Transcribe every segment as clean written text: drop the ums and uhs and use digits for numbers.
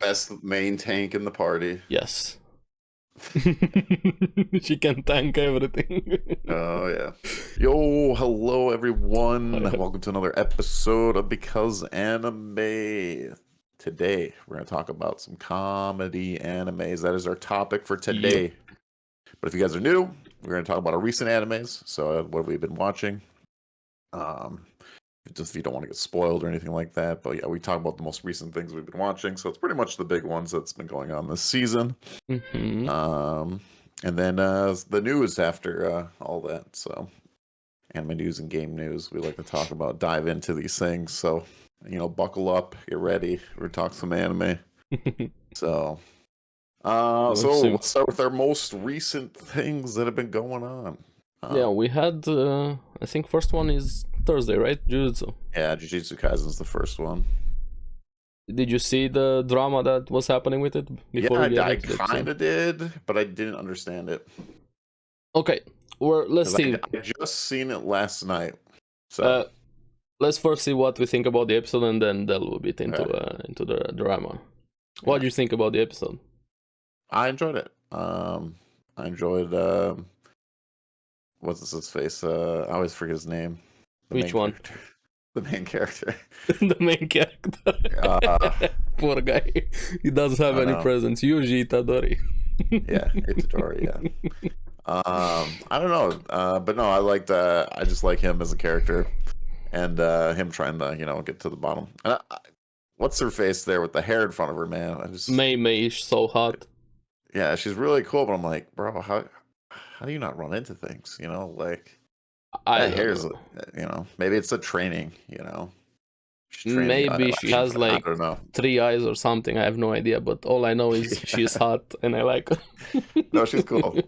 best main tank in the party. Yes. She can tank everything. Oh yeah. Yo, hello everyone. Welcome to another episode of Because Anime. Today we're going to talk about some comedy animes. That is our topic for today. Yep. But if you guys are new, we're going to talk about our recent animes. So what have we been watching? Just if you don't want to get spoiled or anything like that. But yeah, we talk about the most recent things we've been watching. So it's pretty much the big ones that's been going on this season. Mm-hmm. And then the news after all that. So anime news and game news. We like to talk about, dive into these things. So, buckle up, get ready. We're talking some anime. So let's start with our most recent things that have been going on. Yeah, we had, I think first one is Thursday, right? Jujutsu. Yeah, Jujutsu Kaisen is the first one. Did you see the drama that was happening with it? I kind of did, but I didn't understand it. Okay, let's see. I just seen it last night. So let's first see what we think about the episode, and then delve a bit into the drama. What do you think about the episode? I enjoyed it. I enjoyed what's his face? I always forget his name. Which one? The main character. The main character. Poor guy. He doesn't have any presence. Yuji Itadori. Yeah, Itadori. Yeah. I don't know, but no, I just like him as a character, and him trying to get to the bottom. And what's her face there with the hair in front of her, man? May is so hot. Yeah, she's really cool, but I'm like, bro, how do you not run into things? That hair's, maybe it's the training, Maybe she has like 3 eyes or something. I have no idea, but all I know is she's hot and I like her. No, she's cool.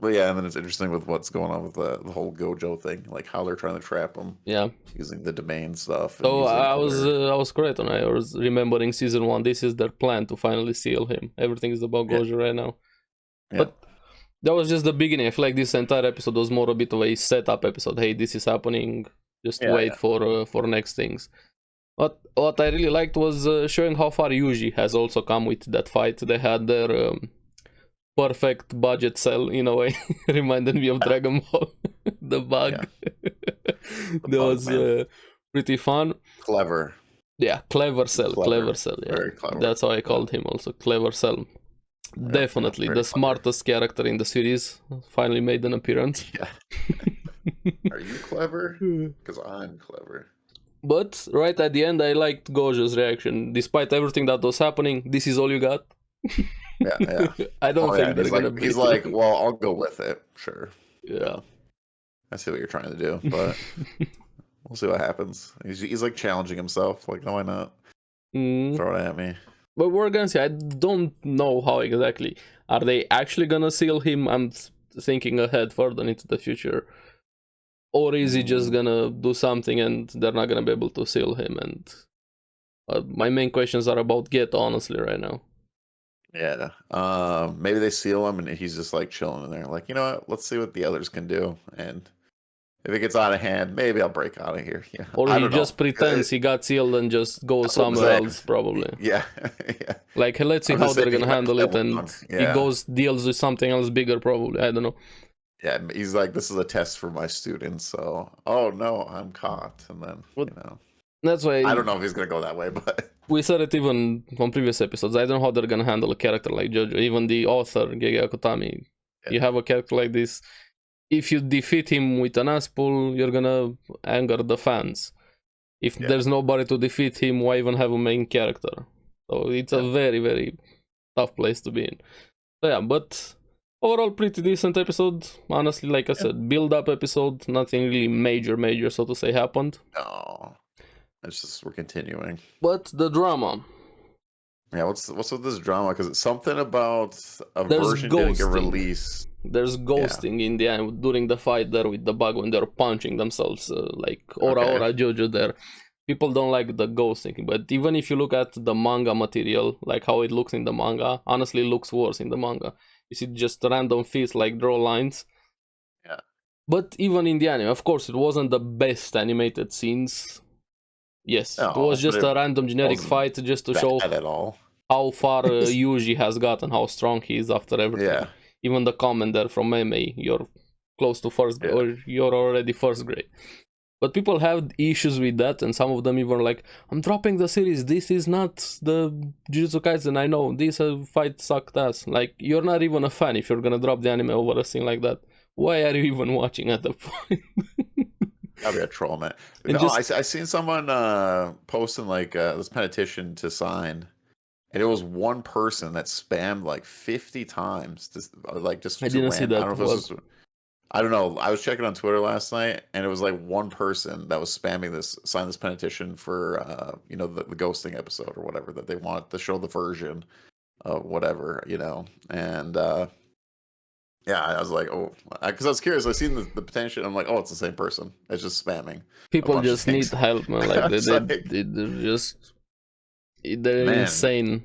But yeah, and then it's interesting with what's going on with the whole Gojo thing, like how they're trying to trap him. Yeah, using the domain stuff. Oh, I was correct when I was remembering season 1. This is their plan to finally seal him. Everything is about Gojo right now. Yeah. But that was just the beginning. I feel like this entire episode was more a bit of a setup episode. Hey, this is happening. Just wait for next things. What I really liked was showing how far Yuji has also come with that fight. They had their perfect budget cell in a way. Reminded me of Dragon Ball. The bug. That was pretty fun. Clever. Yeah, clever cell. Clever cell. Yeah, very clever. That's how I called him also. Clever cell. Definitely the smartest character in the series finally made an appearance. Yeah. Are you clever? Because I'm clever. But right at the end, I liked Gojo's reaction. Despite everything that was happening, this is all you got? Yeah. I don't think they're going to be... He's like, well, I'll go with it. Sure. Yeah. I see what you're trying to do, but we'll see what happens. He's like challenging himself. Like, no, why not? Throw it at me. But we're gonna see. I don't know how exactly. Are they actually gonna seal him? I'm thinking ahead further into the future. Or is he just gonna do something and they're not gonna be able to seal him? And my main questions are about Geto, honestly, right now. Yeah. Maybe they seal him and he's just like chilling in there. Like, you know what? Let's see what the others can do. And if it gets out of hand, maybe I'll break out of here. Yeah. Or he just pretends he got sealed and just goes somewhere else, probably. Yeah. Like, hey, let's see how they're gonna handle it, and he deals with something else bigger, probably. I don't know. Yeah, he's like, this is a test for my students, so oh no, I'm caught, and then that's why I don't know if he's gonna go that way, but we said it even on previous episodes. I don't know how they're gonna handle a character like Jojo. Even the author Gege Akutami, you have a character like this. If you defeat him with an ass pull, you're gonna anger the fans. If there's nobody to defeat him, why even have a main character? So it's a very, very tough place to be in. So yeah, but overall pretty decent episode. Honestly, like I said, build-up episode. Nothing really major, so to say, happened. No, it's just we're continuing. But the drama. Yeah, what's with this drama? Because it's something about version didn't get released. There's ghosting in the end during the fight there with the bug when they're punching themselves, like Ora Jojo there. People don't like the ghosting, but even if you look at the manga material, like how it looks in the manga, honestly it looks worse in the manga. You see just random feats like draw lines. Yeah. But even in the anime, of course, it wasn't the best animated scenes. Yes, it was just a random generic fight just to show at all. how far Yuji has gotten, how strong he is after everything. Yeah. Even the comment there from Meme, you're close to first grade, or you're already first grade. But people have issues with that, and some of them even like, I'm dropping the series, this is not the Jujutsu Kaisen I know, this fight sucked ass. Like, you're not even a fan if you're gonna drop the anime over a thing like that. Why are you even watching at the point? I'll be a troll, man. And No, I seen someone posting like this petition to sign, and it was one person that spammed like 50 times, just I didn't see I that. don't know if it was just, I don't know. I was checking on Twitter last night, and it was like one person that was spamming this, sign this petition for you know, the ghosting episode or whatever, that they want to show the version of whatever, you know, and yeah, I was like, oh, because I was curious. I seen the potential. I'm like, oh, it's the same person. It's just spamming. A People bunch of just need things. help, man. Like It's like, they're man, insane.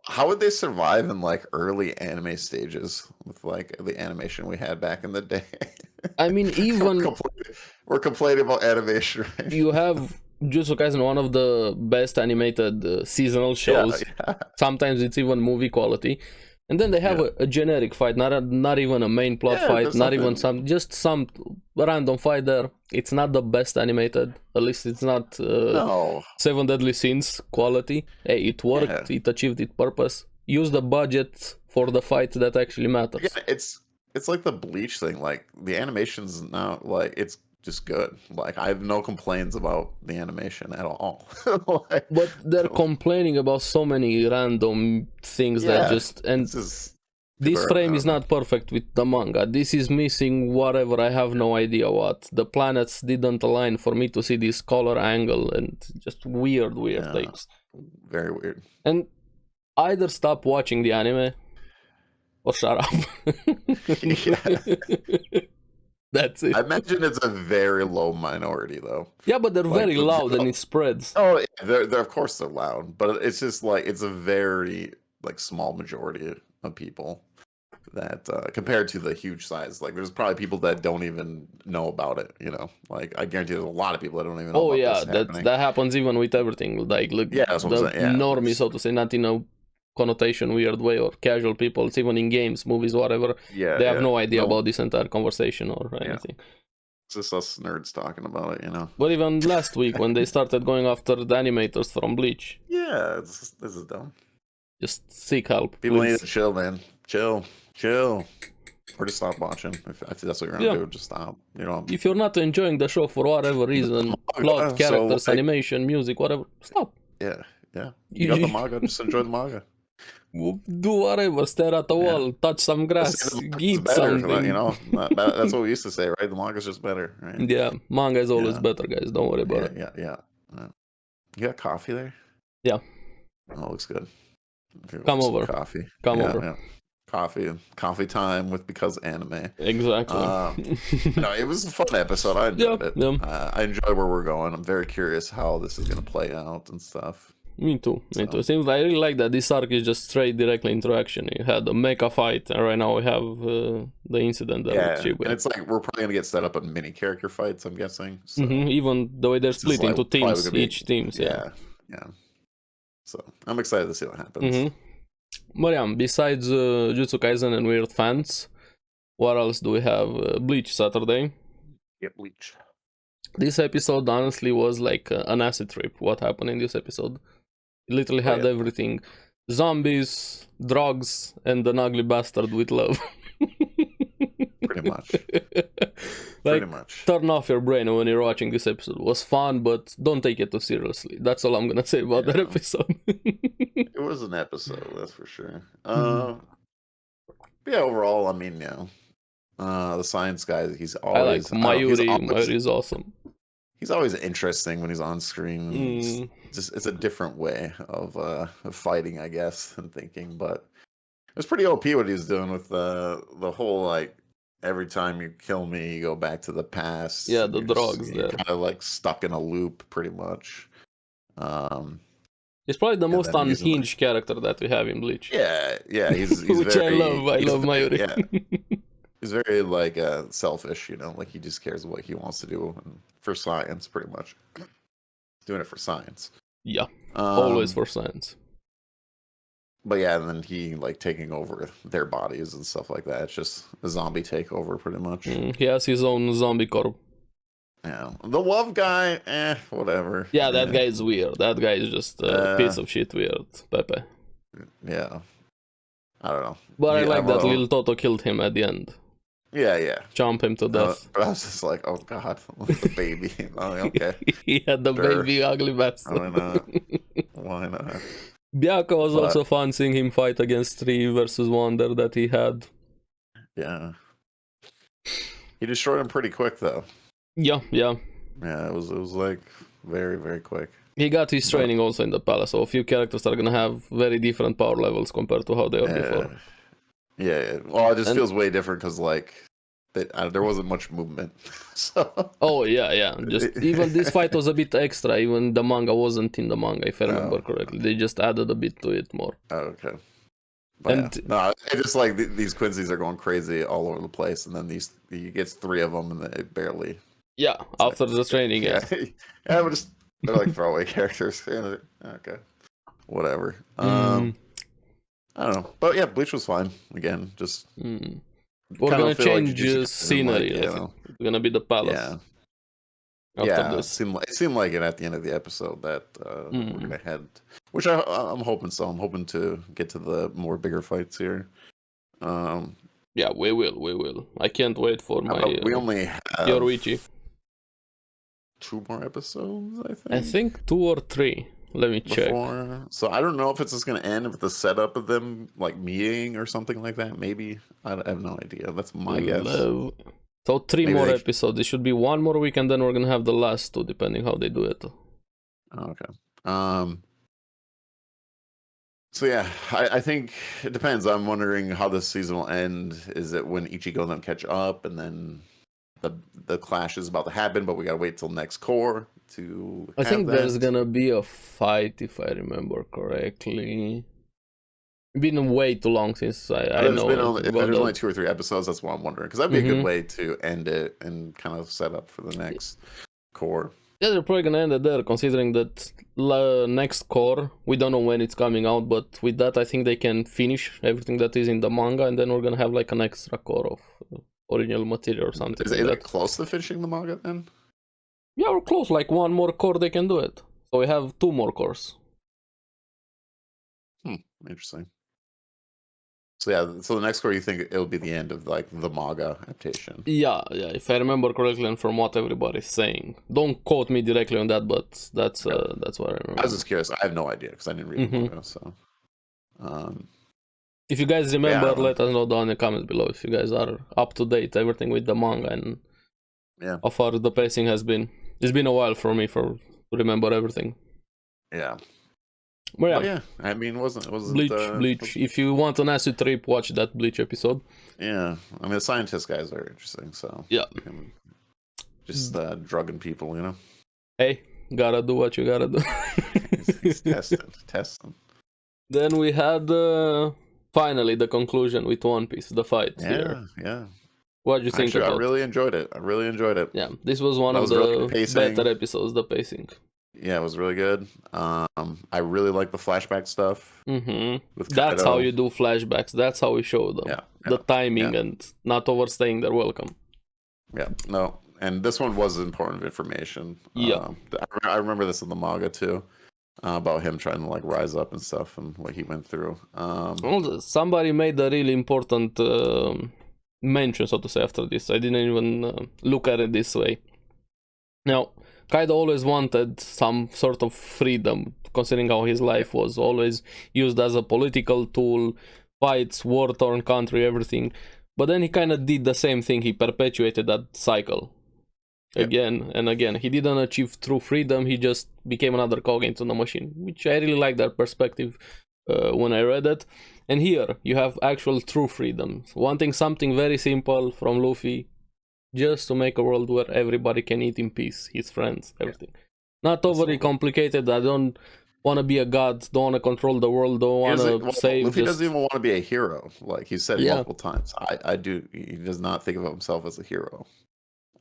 how would they survive in like early anime stages with like the animation we had back in the day? I mean, even we're complaining about animation, right? you have Jujutsu Kaisen, one of the best animated seasonal shows. Yeah. Sometimes it's even movie quality. And then they have a generic fight, not even a main plot fight, not even just some random fight there. It's not the best animated, at least it's not No. Seven Deadly Sins quality. Hey, it worked, it achieved its purpose. Use the budget for the fight that actually matters. Yeah, it's like the Bleach thing. Like, the animation's now, like, it's just good. Like, I have no complaints about the animation at all. Like, but they're complaining about so many random things that just, and this frame is not perfect with the manga. This is missing whatever, I have no idea what. The planets didn't align for me to see this color angle, and just weird things. Very weird. And either stop watching the anime or shut up. That's it. I imagine it's a very low minority, though. Yeah, but they're very loud and it spreads. Oh, yeah, they're of course they're loud, but it's just like, it's a very like small majority of people that compared to the huge size. Like, there's probably people that don't even know about it. You know, like, I guarantee there's a lot of people that don't even know. Oh yeah, that happens even with everything. Like, look, yeah, that's what I'm saying. Yeah, normie, so to say, not in a connotation weird way, or casual people, it's even in games, movies, whatever, they have no idea about this entire conversation or anything. It's just us nerds talking about it, you know. But even last week when they started going after the animators from Bleach, this is dumb. Just seek help. People need to chill, man. Chill, or just stop watching. If that's what you're gonna do, just stop. You know, if you're not enjoying the show for whatever reason, plot, characters, animation, music, whatever, stop. Yeah. You got the manga, just enjoy the manga. Do whatever, stare at the wall, touch some grass, eat something. You know, that's what we used to say, right? The manga's just better, right? Yeah, manga is always better, guys. Don't worry about it. Yeah. You got coffee there? Yeah. Oh, it looks good. Come over. Coffee. Come over. Yeah. Coffee time with Because Anime. Exactly. No, it was a fun episode. I enjoyed it. Yeah. I enjoy where we're going. I'm very curious how this is going to play out and stuff. Me too. It seems I really like that this arc is just straight directly into action. You had the mecha fight, and right now we have the incident that and it's like we're probably gonna get set up in mini character fights, I'm guessing. So even the way they're split into teams, each teams. Yeah. So I'm excited to see what happens. But yeah, besides Jujutsu Kaisen and weird fans, what else do we have? Bleach Saturday. Yeah, Bleach. This episode honestly was like an acid trip. What happened in this episode? It literally had everything. Zombies, drugs, and an ugly bastard with love. Pretty much. Pretty much. Turn off your brain when you're watching this episode. It was fun, but don't take it too seriously. That's all I'm gonna say about that episode. It was an episode, that's for sure. Yeah, overall, I mean, the science guy, he's always... I like Mayuri. Mayuri's awesome. He's always interesting when he's on screen. It's a different way of fighting, I guess, and thinking. But it was pretty OP what he was doing with the whole, like, every time you kill me, you go back to the past. Yeah, the drugs there. Kind of like stuck in a loop, pretty much. He's probably the most unhinged character that we have in Bleach. Yeah, he's which very, I love Mayuri. Yeah. He's very, like, selfish, you know, like, he just cares what he wants to do for science, pretty much. Doing it for science. Yeah, always for science. but yeah, and then he like taking over their bodies and stuff like that. It's just a zombie takeover, pretty much. He has his own zombie corp. Yeah, the love guy, whatever. Yeah, that guy is weird. That guy is just a piece of shit weird, Pepe. Yeah, I don't know. But I like that Lil Toto killed him at the end. Yeah. Jump him to death. But I was just like, oh god, the baby. Okay. He had the baby, ugly bastard. Why not? Why not? Byakuya was also fun seeing him fight against 3 versus Wonder that he had. Yeah. He destroyed him pretty quick though. Yeah. Yeah, it was like very, very quick. He got his training also in the palace, so a few characters are gonna have very different power levels compared to how they were before. Yeah. Well, it just feels way different because like there wasn't much movement. So. Oh yeah. Just even this fight was a bit extra. Even the manga wasn't in the manga, if I remember correctly. They just added a bit to it more. Oh, okay. But no, it just like these Quincy's are going crazy all over the place, and then he gets 3 of them, and they barely. Yeah, after the training. Yeah, they're like throwaway characters. Okay, whatever. I don't know, but yeah, Bleach was fine. Again, just. We're gonna change scenery. Like, it's gonna be the palace. Yeah. It seemed like it at the end of the episode that we're gonna head, which I'm hoping so. I'm hoping to get to the more bigger fights here. Yeah, we will. I can't wait for my. We only have Yoruichi. 2 more episodes, I think. I think 2 or 3. Let me check. So I don't know if it's just going to end with the setup of them like meeting or something like that. Maybe. I have no idea. That's my guess. So 3 maybe more episodes. It should be 1 more week, and then we're going to have the last 2, depending how they do it. Okay. So yeah, I think it depends. I'm wondering how this season will end. Is it when Ichigo and them catch up, and then the clash is about to happen, but we gotta wait till next core to. I think there's gonna be a fight, if I remember correctly. It's been way too long since I know. If there's only 2 or 3 episodes, that's what I'm wondering, because that'd be a good way to end it and kind of set up for the next core. Yeah, they're probably gonna end it there, considering that next core, we don't know when it's coming out, but with that I think they can finish everything that is in the manga, and then we're gonna have like an extra core of original material or something. Is it close to finishing the manga then? Yeah, we're close. Like 1 more core, they can do it. So we have 2 more cores. Interesting. So yeah, so the next core, you think it'll be the end of like the manga adaptation? Yeah. If I remember correctly, and from what everybody's saying, don't quote me directly on that, but that's what I remember. I was just curious. I have no idea because I didn't read the manga. So, if you guys remember, let us know down in the comments below if you guys are up to date everything with the manga and how far the pacing has been. It's been a while for me to remember everything. Yeah. But yeah, I mean, it wasn't Bleach. If you want an acid trip, watch that Bleach episode. Yeah, I mean, the scientist guys are interesting, so yeah, just drugging people, you know. Hey, gotta do what you gotta do. He's testing. Then we had finally the conclusion with One Piece, the fight. Yeah. What did you think about it? I really enjoyed it. Yeah, this was one of the better episodes, the pacing. Yeah, it was really good. I really like the flashback stuff. That's how you do flashbacks. That's how we show them. The timing and not overstaying their welcome. Yeah, no. And this one was important information. Yeah. I remember this in the manga too. About him trying to like rise up and stuff and what he went through. Somebody made a really important mention, so to say, after this. I didn't even look at it this way. Now, Kaido always wanted some sort of freedom, considering how his life was always used as a political tool, fights, war-torn country, everything. But then he kind of did the same thing. He perpetuated that cycle again and again. He didn't achieve true freedom. He just became another cog into the machine, which I really like that perspective when I read it. And here you have actual true freedom, wanting something very simple from Luffy, just to make a world where everybody can eat in peace, his friends, everything. Not overly complicated. I don't want to be a god, don't want to control the world, don't want to save. Luffy doesn't even want to be a hero. Like he said multiple times. I do. He does not think of himself as a hero.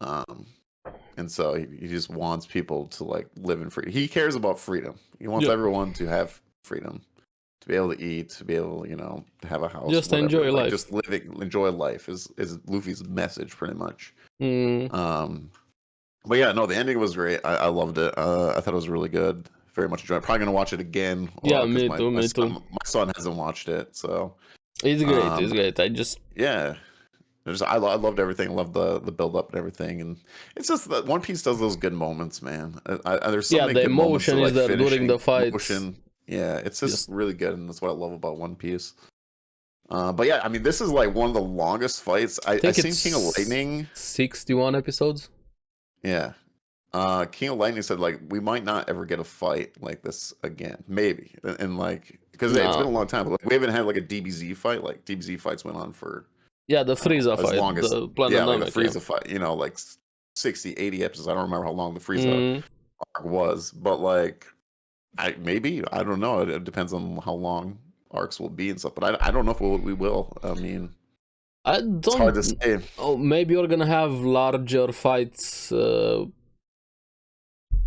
And so he just wants people to like live in freedom. He cares about freedom. He wants everyone to have freedom, to be able to eat, to be able, to have a house, Just whatever. enjoy like life. just enjoy life is Luffy's message pretty much. But yeah, no, the ending was great. I loved it. I thought it was really good. Very much enjoyed it. Probably gonna watch it again. Yeah, me too. My son hasn't watched it, so it's great. It's great. I loved everything. I loved the build up and everything, and it's just that One Piece does those good moments, man. There's so many the good moments emotion is there during the fight. Yeah, it's just really good, and that's what I love about One Piece. But yeah, I mean, this is like one of the longest fights. I seen King of Lightning. 61 episodes. Yeah. King of Lightning said like we might not ever get a fight like this again, maybe, and like because it's been a long time. But like, we haven't had like a DBZ fight. Like DBZ fights went on for the Frieza fight, the Frieza fight. Like 60, 80 episodes. I don't remember how long the Frieza arc was, but like I don't know. It depends on how long arcs will be and stuff. But I don't know if we will. I mean, it's hard to say. Oh, maybe you're gonna have larger fights.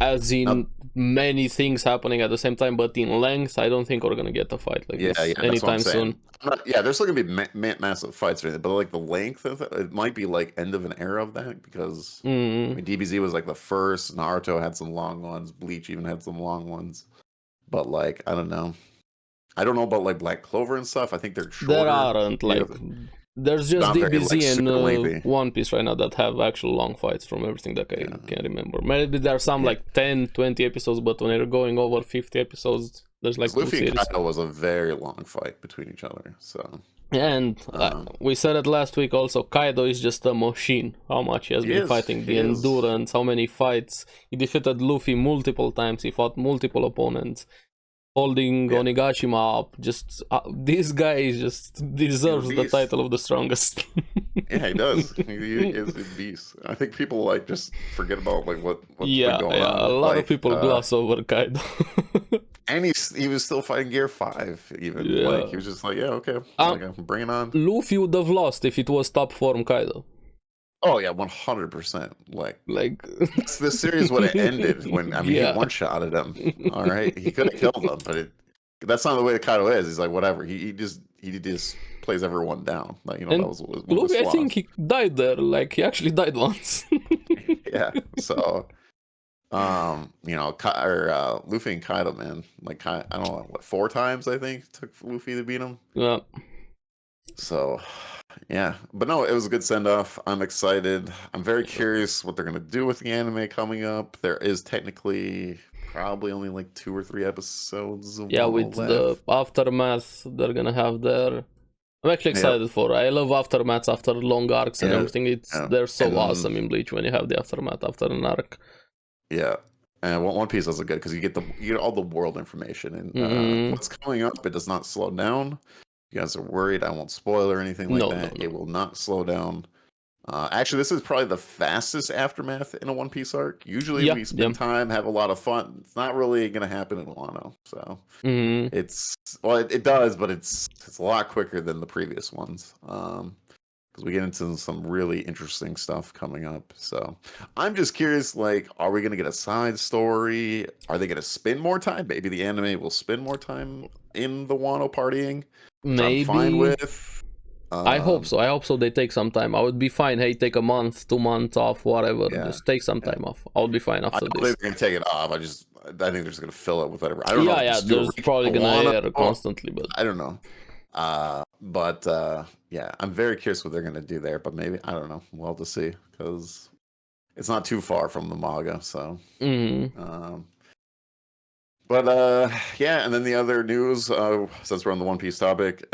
As in many things happening at the same time, but in length, I don't think we're gonna get a fight like this anytime soon. There's still gonna be massive fights, but like the length of it might be like end of an era of that because DBZ was like the first. Naruto had some long ones. Bleach even had some long ones. But like I don't know about like Black Clover and stuff. I think they're shorter. There aren't like. There's just DBZ and One Piece right now that have actual long fights from everything that I can remember. Maybe there are some like 10, 20 episodes, but when they're going over 50 episodes, there's like Luffy and Kaido was a very long fight between each other. So and we said it last week also, Kaido is just a machine. How much he has been fighting, the endurance, how many fights. He defeated Luffy multiple times, he fought multiple opponents. Holding Onigashima up, this guy deserves the title of the strongest. Yeah, he does. He is a beast. I think people like just forget about like what's been going on. A lot of people gloss over Kaido. And he was still fighting Gear 5 even. Like he was just like, okay, bring it on. Luffy would have lost if it was top form Kaido. Oh yeah, 100%. Like the series would have ended when he one-shotted him. All right, he could have killed him, but that's not the way that Kaido is. He's like whatever. He just plays everyone down. Like that was Luffy. I think he died there. Like he actually died once. Yeah. So, Luffy and Kaido, man. Like I don't know 4 times I think it took Luffy to beat him. Yeah. So. Yeah, but no, it was a good send-off. I'm excited. I'm very curious what they're going to do with the anime coming up. There is technically probably only like 2 or 3 episodes. With the aftermath they're going to have there. I'm actually excited for it. I love aftermaths after long arcs and everything. They're so awesome in Bleach when you have the aftermath after an arc. Yeah. And One Piece does it good because you get all the world information. And what's coming up, it does not slow down. You guys are worried I won't spoil or anything like that. No. It will not slow down. Actually, this is probably the fastest aftermath in a One Piece arc. Usually we spend time, have a lot of fun. It's not really going to happen in Wano. So it does, but it's a lot quicker than the previous ones. Because we get into some really interesting stuff coming up. So I'm just curious, like, are we going to get a side story? Are they going to spend more time? Maybe the anime will spend more time in the Wano partying. Maybe. I'm fine with. I hope so. I hope so. They take some time. I would be fine. Hey, take a month, 2 months off, whatever. Just take some time off. I'll be fine after this. I think they're gonna take it off. I think they're just gonna fill it with whatever. I don't know. Yeah. There's probably gonna air constantly, but I don't know. I'm very curious what they're gonna do there. But maybe I don't know. We'll have to see because it's not too far from the manga. So. And then the other news, since we're on the One Piece topic,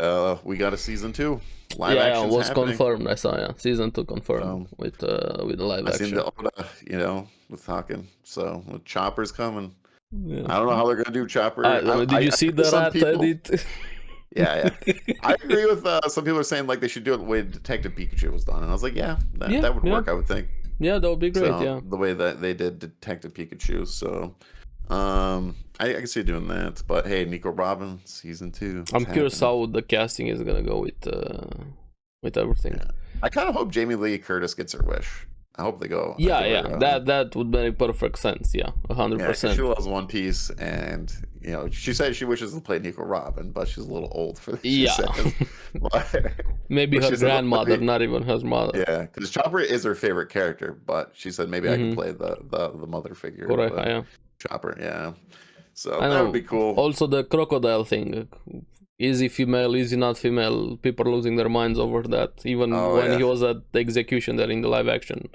we got a season 2. Live action. Was confirmed. I saw. Season 2 confirmed with the live action. I seen the Oda, was talking. So with Chopper's coming. Yeah. I don't know how they're gonna do Chopper. Did you see the rat edit? Yeah. I agree with some people are saying like they should do it the way Detective Pikachu was done, and I was like, that would work. I would think. Yeah, that would be great. The way that they did Detective Pikachu. So. I can see doing that, but hey, Nico Robin season 2. I'm curious how the casting is gonna go with everything. I kind of hope Jamie Lee Curtis gets her wish. I hope they go. Yeah. That would make perfect sense. Yeah, 100%. She loves One Piece, and she said she wishes to play Nico Robin, but she's a little old for this. She says. Maybe her grandmother, not even her mother. Yeah, because Chopper is her favorite character, but she said maybe I can play the mother figure. Correct. Yeah. Chopper. Yeah. So that would be cool. Also, the crocodile thing. Is he female? Is he not female? People are losing their minds over that. Even when he was at the execution there in the live action,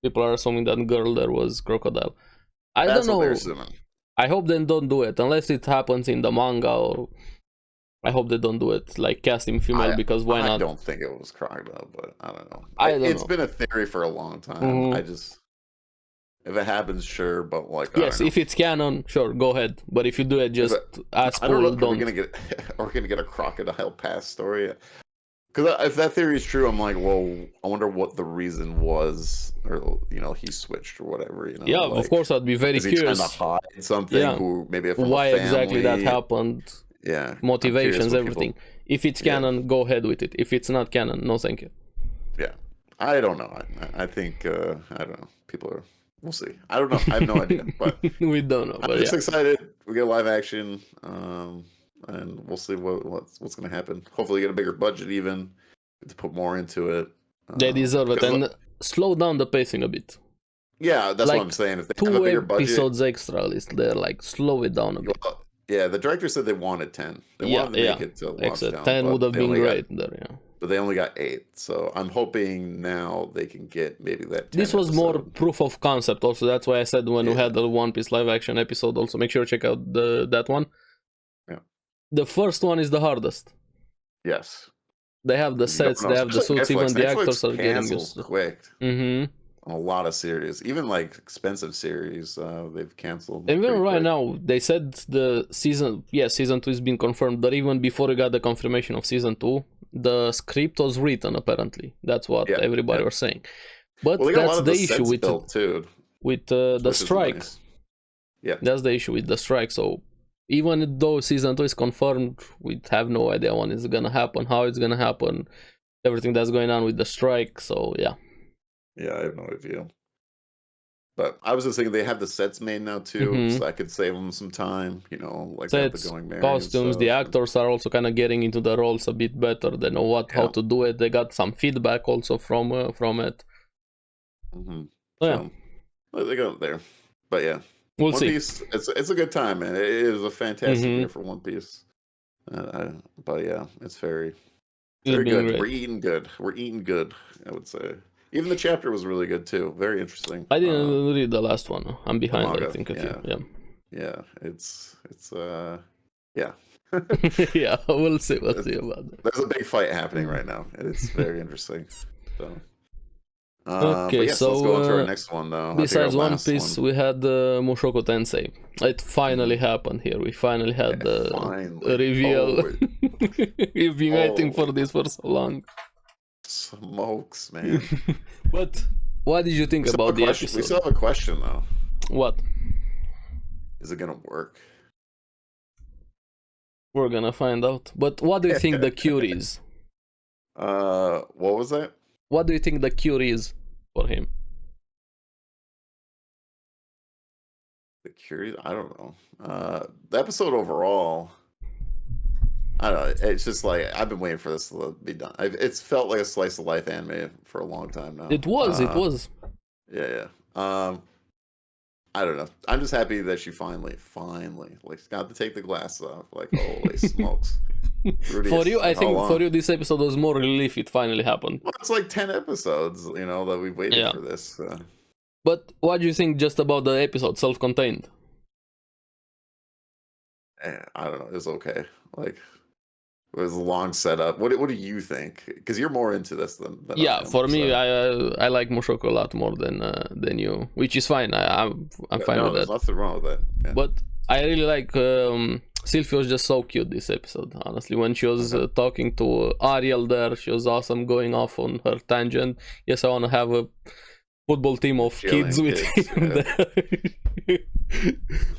people are assuming that girl there was crocodile. I don't know. I hope they don't do it unless it happens in the manga, or I hope they don't do it like cast him female, because why not? I don't think it was crocodile, but I don't know. It's been a theory for a long time. If it happens, sure, but like yes, if it's canon, sure, go ahead. But if you do it, just ask people. We're gonna get a crocodile pass story. Because if that theory is true, I'm like, well, I wonder what the reason was, or he switched or whatever. Yeah, of course, I'd be very curious. He's trying to hide something. Yeah. Why exactly that happened? Yeah, motivations, everything. If it's canon, go ahead with it. If it's not canon, no, thank you. Yeah, I don't know. I think I don't know. People are. We'll see. I don't know. I have no idea. But we don't know. I'm just excited. We get live action, and we'll see what's going to happen. Hopefully, get a bigger budget, even to put more into it. They deserve it, and slow down the pacing a bit. Yeah, that's what I'm saying. If they have a bigger budget, 2 episodes extra, at least they're like slow it down a bit. Yeah, the director said they wanted 10. They wanted to make it to Lockdown. 10 would have been great there. Yeah. But they only got 8, so I'm hoping now they can get maybe that 10 This was more proof of concept also. That's why I said when we had the One Piece live action episode, also make sure to check out that one. Yeah. The first one is the hardest. Yes. They have the sets, they have the suits, even the actors are getting used to. Quick. A lot of series, even like expensive series, they've canceled. Even right now, they said the season 2 has been confirmed, but even before we got the confirmation of season 2, the script was written apparently. That's what everybody was saying. But that's the issue with the strike. Nice. Yeah, that's the issue with the strike. So even though season 2 is confirmed, we have no idea when it's gonna happen, how it's gonna happen, everything that's going on with the strike. So yeah. Yeah, I have no idea. But I was just thinking they have the sets made now too, so I could save them some time, like sets, costumes, the actors are also kind of getting into the roles a bit better. They know how to do it. They got some feedback also from it. So they got it there. But yeah, we'll One see. Piece, it's a good time, man. It is a fantastic year for One Piece. But yeah, it's very good. Great. We're eating good, I would say. Even the chapter was really good too. Very interesting. I didn't read the last one. I'm behind. Manga, I think. Yeah. It's yeah. Yeah, we'll see. We'll see about that. There's a big fight happening right now, and it's very interesting. So. Okay, so let's go on to our next one though. Besides One Piece, we had Mushoku Tensei. It finally happened here. We finally had the reveal. We've been waiting for this for so long. Smokes, man. But what did you think about the episode? We still have a question though. What? Is it gonna work? We're gonna find out. But what do you think the cure is? What was that? What do you think the cure is for him? The cure? I don't know. The episode overall, I don't know. It's just like I've been waiting for this to be done. It's felt like a slice of life anime for a long time now. It was. Yeah. I don't know. I'm just happy that she finally, like, got to take the glasses off. Like, holy smokes. For you, I think for you, this episode was more relief. It finally happened. Well, it's like 10 episodes, that we waited for this. But what do you think just about the episode, self-contained? I don't know. It was okay. Like, it was a long setup. What do you think? Because you're more into this than I am, for me, I like Mushoku a lot more than you, which is fine. I'm fine with that. There's nothing wrong with that. Yeah. But I really like Sylvie was just so cute this episode. Honestly, when she was talking to Ariel there, she was awesome, going off on her tangent. Yes, I want to have a football team of kids with him there.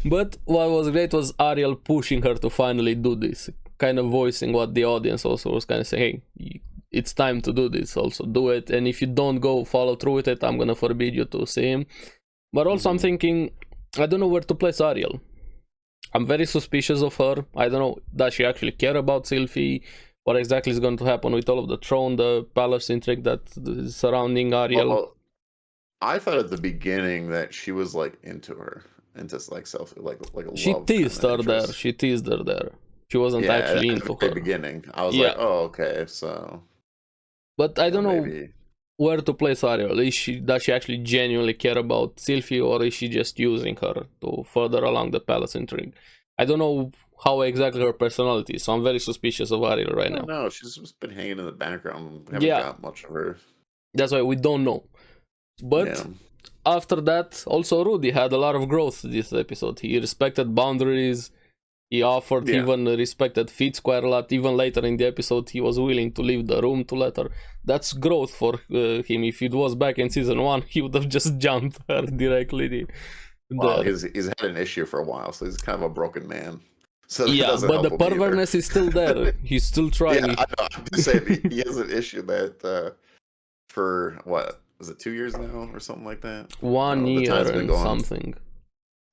But what was great was Ariel pushing her to finally do this, kind of voicing what the audience also was kind of saying. Hey, it's time to do this. Also, do it. And if you don't go follow through with it, I'm gonna forbid you to see him. But also, I'm thinking, I don't know where to place Ariel. I'm very suspicious of her. I don't know, does she actually care about Sylphie? What exactly is going to happen with all of the throne, the palace intrigue that is surrounding Ariel? Well, I thought at the beginning that she was like into her, into like a She love teased kind of her there. interest. She teased her there. She wasn't Yeah, actually at into the very her. beginning, I was Yeah. like, oh, okay, so. But I don't know maybe. where to place Ariel. Does she actually genuinely care about Sylphie, or is she just using her to further along the palace intrigue? I don't know how exactly her personality is, so I'm very suspicious of Ariel right now. No, she's just been hanging in the background. We haven't got much of her. That's why we don't know. But after that, also Rudy had a lot of growth this episode. He respected boundaries. He offered, even respected Fitz quite a lot. Even later in the episode, he was willing to leave the room to let her. That's growth for him. If it was back in season 1, he would have just jumped her directly. Well, he's had an issue for a while, so he's kind of a broken man. So yeah, but the perverness is still there. He's still trying. Yeah, I know. I'm just saying he has an issue that for what was it, 2 years now or something like that? 1 year and something.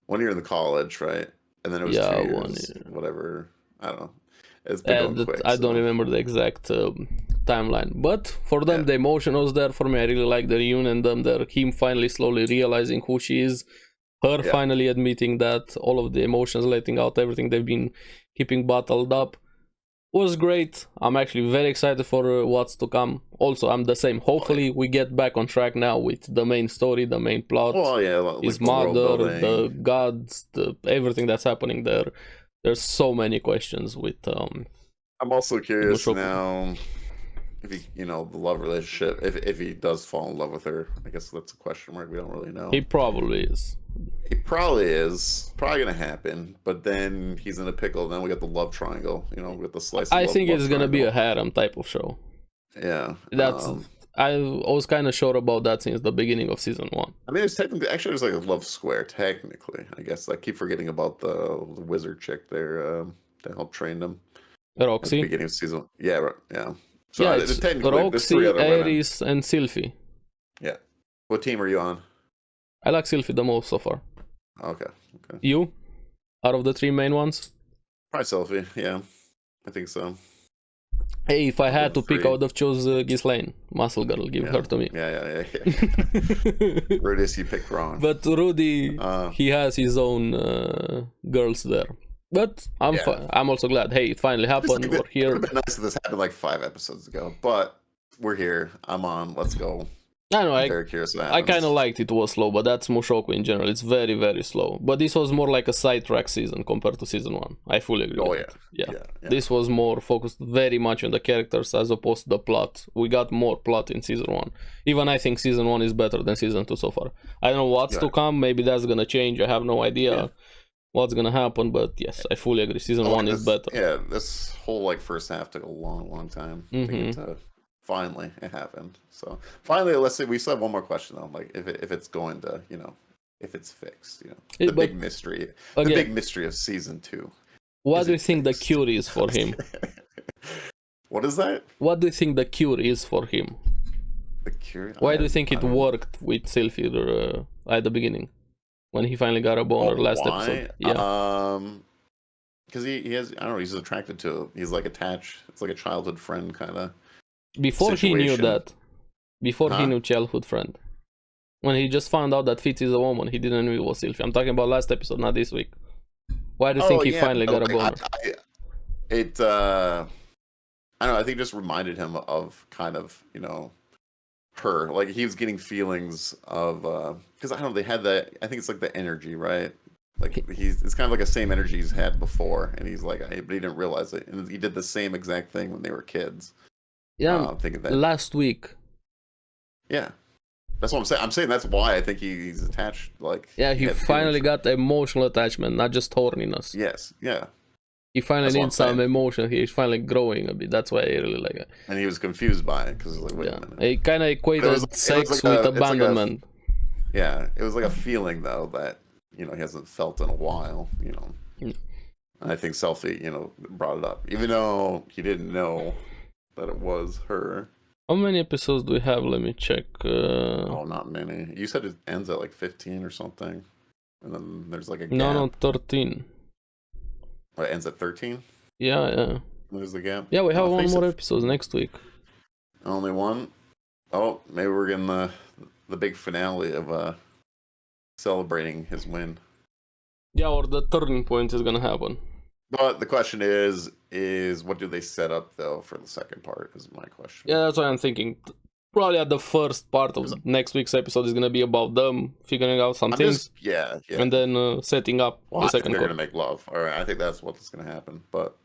1 year in the college, right? And then it was 2 years, 1 year. Whatever. I don't know. It's been going quick. I don't remember the exact timeline, but for them the emotion was there. For me, I really like the reunion. Them there, him finally slowly realizing who she is. Her finally admitting that all of the emotions, letting out everything they've been keeping bottled up, was great. I'm actually very excited for what's to come. Also, I'm the same. Hopefully, we get back on track now with the main story, the main plot. Well, yeah, like his mother, the gods, everything that's happening there. There's so many questions with. I'm also curious Mushoku. now if he, the love relationship. If he does fall in love with her, I guess that's a question mark. We don't really know. He probably is. He probably is. Probably gonna happen. But then he's in a pickle. Then we got the love triangle. With the slice. I think it's gonna be a harem type of show. Yeah. That's. I was kind of sure about that since the beginning of season 1. I mean, there's like a love square technically. I guess I keep forgetting about the wizard chick there that helped train them. Roxy. At the beginning of season. Yeah. So yeah, it's Roxy, Ares, and Sylphie. Yeah. What team are you on? I like Sylphie the most so far. Okay. You? Out of the 3 main ones? Probably Sylphie, yeah. I think so. Hey, if I had to pick, I would have chose Ghislaine. Muscle Girl, give her to me. Yeah. Rudy, you picked wrong. But Rudy, he has his own girls there. But I'm also glad. Hey, it finally happened. We're here. It would have been nice if this happened like 5 episodes ago. But we're here. I'm on. Let's go. I know. I'm very curious what I kind of liked it was slow, but that's Mushoku in general. It's very, very slow. But this was more like a sidetrack season compared to season 1. I fully agree. Oh, with yeah. This was more focused very much on the characters as opposed to the plot. We got more plot in season 1. Even I think season 1 is better than season 2 so far. I don't know what's to come. Maybe that's gonna change. I have no idea what's gonna happen. But yes, I fully agree. Season 1 is better. Yeah, this whole first half took a long time to get to. Finally, it happened. So finally, let's see. We still have one more question though. Like if it's going to, if it's fixed, the big mystery, the big mystery of season 2. What do you think the cure is for him? What is that? What do you think the cure is for him? The cure? Why do you think it worked with Sylphie at the beginning when he finally got a boner last episode? Yeah. Because he has, I don't know. He's attracted to. He's like attached. It's like a childhood friend kind of. Before he knew that, he knew childhood friend, when he just found out that Fitz is a woman, he didn't know it was Sylphie. I'm talking about last episode, not this week. Why do you think he finally got a boner? I don't know. I think it just reminded him of kind of her. Like he was getting feelings of because I don't know. They had that. I think it's like the energy, right? Like it's kind of like the same energy he's had before, and he's like, but he didn't realize it, and he did the same exact thing when they were kids. Yeah, I'm thinking that last week. Yeah, that's what I'm saying. I'm saying that's why I think he's attached. He finally got emotional attachment, not just horniness. Yes, yeah. He finally needs some emotion. He's finally growing a bit. That's why I really like it. And he was confused by it because like, wait a minute. He kind of equated sex with abandonment. It was like a feeling though that he hasn't felt in a while. And I think Sylphie, brought it up, even though he didn't know that it was her. How many episodes do we have? Let me check. Oh, not many. You said it ends at like 15 or something, and then there's like a gap. No, 13. What, it ends at 13? Yeah. There's the gap. Yeah, we have one more episode next week. Only one? Oh, maybe we're getting the big finale of celebrating his win. Yeah, or the turning point is gonna happen. But the question is what do they set up though for the second part? Is my question. Yeah, that's what I'm thinking. Probably at the first part of next week's episode is gonna be about them figuring out some things. Yeah. And then setting up the second. They're gonna make love. All right, I think that's what's gonna happen. But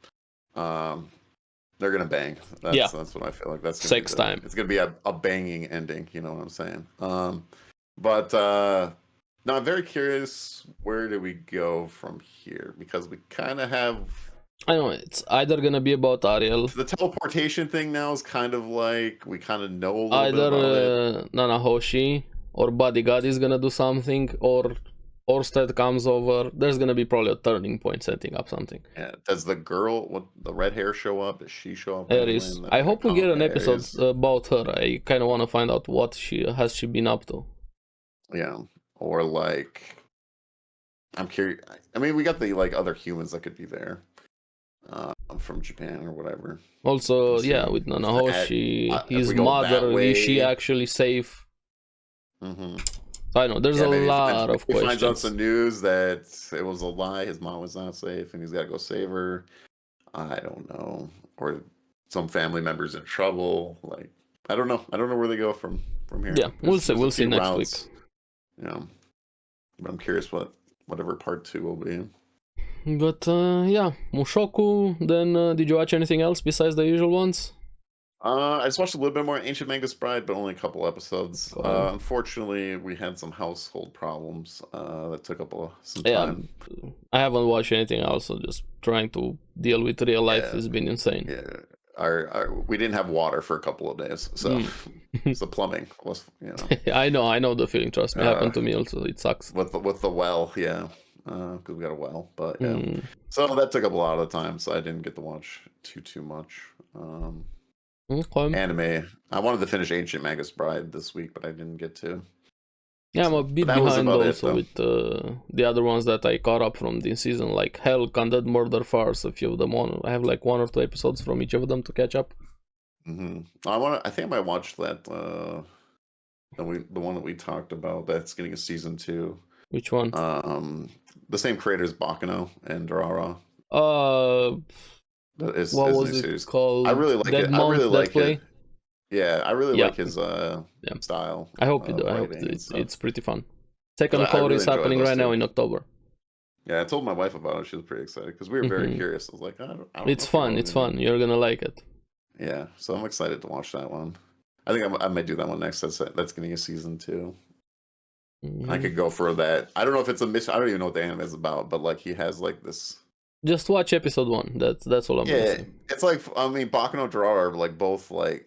they're gonna bang. That's what I feel like. That's gonna sex time. It's gonna be a banging ending. You know what I'm saying? No, I'm very curious. Where do we go from here? Because we kind of have. I know it's either gonna be about Ariel. The teleportation thing now is kind of like we kind of know a little bit about it. Nanahoshi or Bodyguard is gonna do something, or Orsted comes over. There's gonna be probably a turning point setting up something. Yeah. Does the girl, the red hair, show up? Does she show up? Aries. I hope we get an episode about her. I kind of want to find out what she been up to. Yeah. Or like, I'm curious. I mean, we got the like other humans that could be there, from Japan or whatever. Also, yeah, with Nanahoshi, his mother, is she actually safe? Mm-hmm. So I know there's a lot of questions. He finds out some news that it was a lie. His mom was not safe, and he's got to go save her. I don't know, or some family members in trouble. Like, I don't know. I don't know where they go from here. Yeah, we'll see next week. Yeah, but I'm curious whatever part 2 will be. But yeah, Mushoku. Then did you watch anything else besides the usual ones? I just watched a little bit more Ancient Magus Bride, but only a couple episodes. Unfortunately, we had some household problems that took up some time. I haven't watched anything else, so just trying to deal with real life has been insane. Yeah, we didn't have water for a couple of days, so the plumbing was, I know the feeling. Trust me, it happened to me also. It sucks. With the well, yeah, because we got a well, but yeah. So that took up a lot of the time, so I didn't get to watch too much. Anime. I wanted to finish Ancient Magus Bride this week, but I didn't get to. Yeah, I'm a bit behind also with the other ones that I caught up from this season, like Hell, Candid Murder Farce, a few of them on. I have like 1 or 2 episodes from each of them to catch up. I think I might watch that. The one that we talked about that's getting a season 2. Which one? The same creators, Baccano and Durara. What was it called? I really like it. I really like it. Yeah, I really like his style. I hope you do. I hope it's pretty fun. Second cour is happening right now in October. Yeah, I told my wife about it. She was pretty excited because we were very curious. I was like, I don't it's fun. It's fun. You're gonna like it. Yeah, so I'm excited to watch that one. I think I might do that one next. That's getting a season 2. I could go for that. I don't know if it's a mission. I don't even know what the anime is about, but like he has like this. Just watch episode 1. That's all I'm saying. It's like, I mean, Baccano and Durara are like both like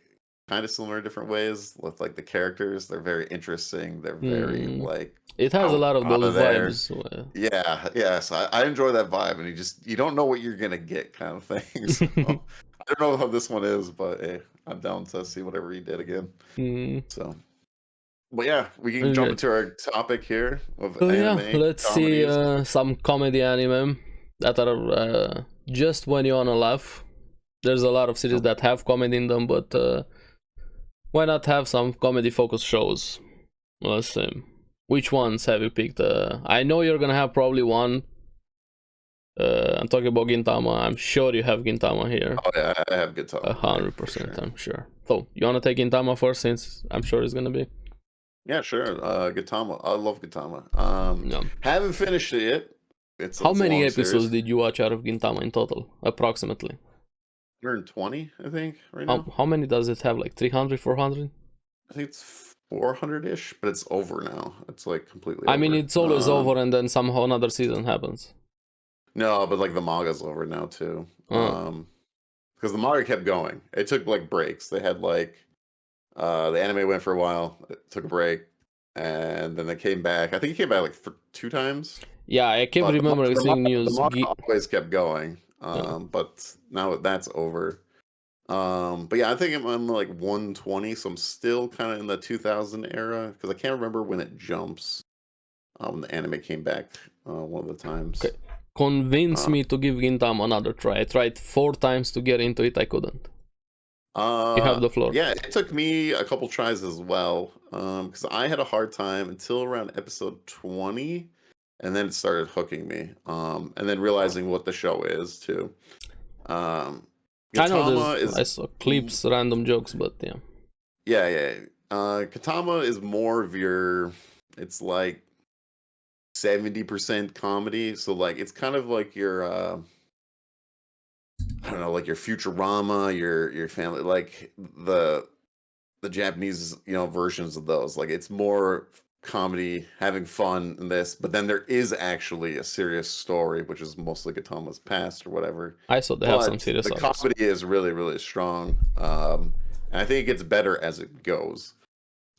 kind of similar in different ways with like the characters. They're very interesting. They're very like. It has a lot of those vibes. Yes, I enjoy that vibe, and you don't know what you're gonna get, kind of thing. So, I don't know how this one is, but hey, I'm down to see whatever he did again. So. But yeah, we can jump into our topic here of anime. Let's see some comedy anime that are just when you wanna laugh. There's a lot of series that have comedy in them, but why not have some comedy focused shows? Let's see. Which ones have you picked? I know you're gonna have probably one. I'm talking about Gintama. I'm sure you have Gintama here. Oh yeah, I have Gintama. 100%, I'm sure. So you wanna take Gintama first, since I'm sure it's gonna be. Yeah, sure. Gintama. I love Gintama. Haven't finished it yet. How many episodes did you watch out of Gintama in total, approximately? 120, I think, right now. How many does it have? Like 300, 400? I think it's 400-ish, but it's over now. It's like completely I mean, it's always over, and then somehow another season happens. No, but like the manga's over now too. Because the manga kept going. It took like breaks. They had like the anime went for a while, it took a break, and then they came back. I think it came back like for 2 times. Yeah, I can't remember seeing news. The manga always kept going, but now that's over. But yeah, I think I'm like 120, so I'm still kind of in the 2000 era because I can't remember when it jumps. When the anime came back, one of the times. Okay. Convince Uh, me to give Gintama another try. I tried 4 times to get into it, I couldn't. You have the floor. yeah, it took me a couple tries as well, because I had a hard time until around episode 20, and then it started hooking me, and then realizing what the show is too. I know Katama I is saw clips, random jokes, but yeah. yeah. Katama is more of your, it's like 70% comedy, so like it's kind of like your I don't know, like your Futurama, your family, like the Japanese, versions of those. Like it's more comedy, having fun in this, but then there is actually a serious story, which is mostly Gatama's past or whatever. I saw they have some But serious the arcs. comedy is really, really strong. And I think it gets better as it goes.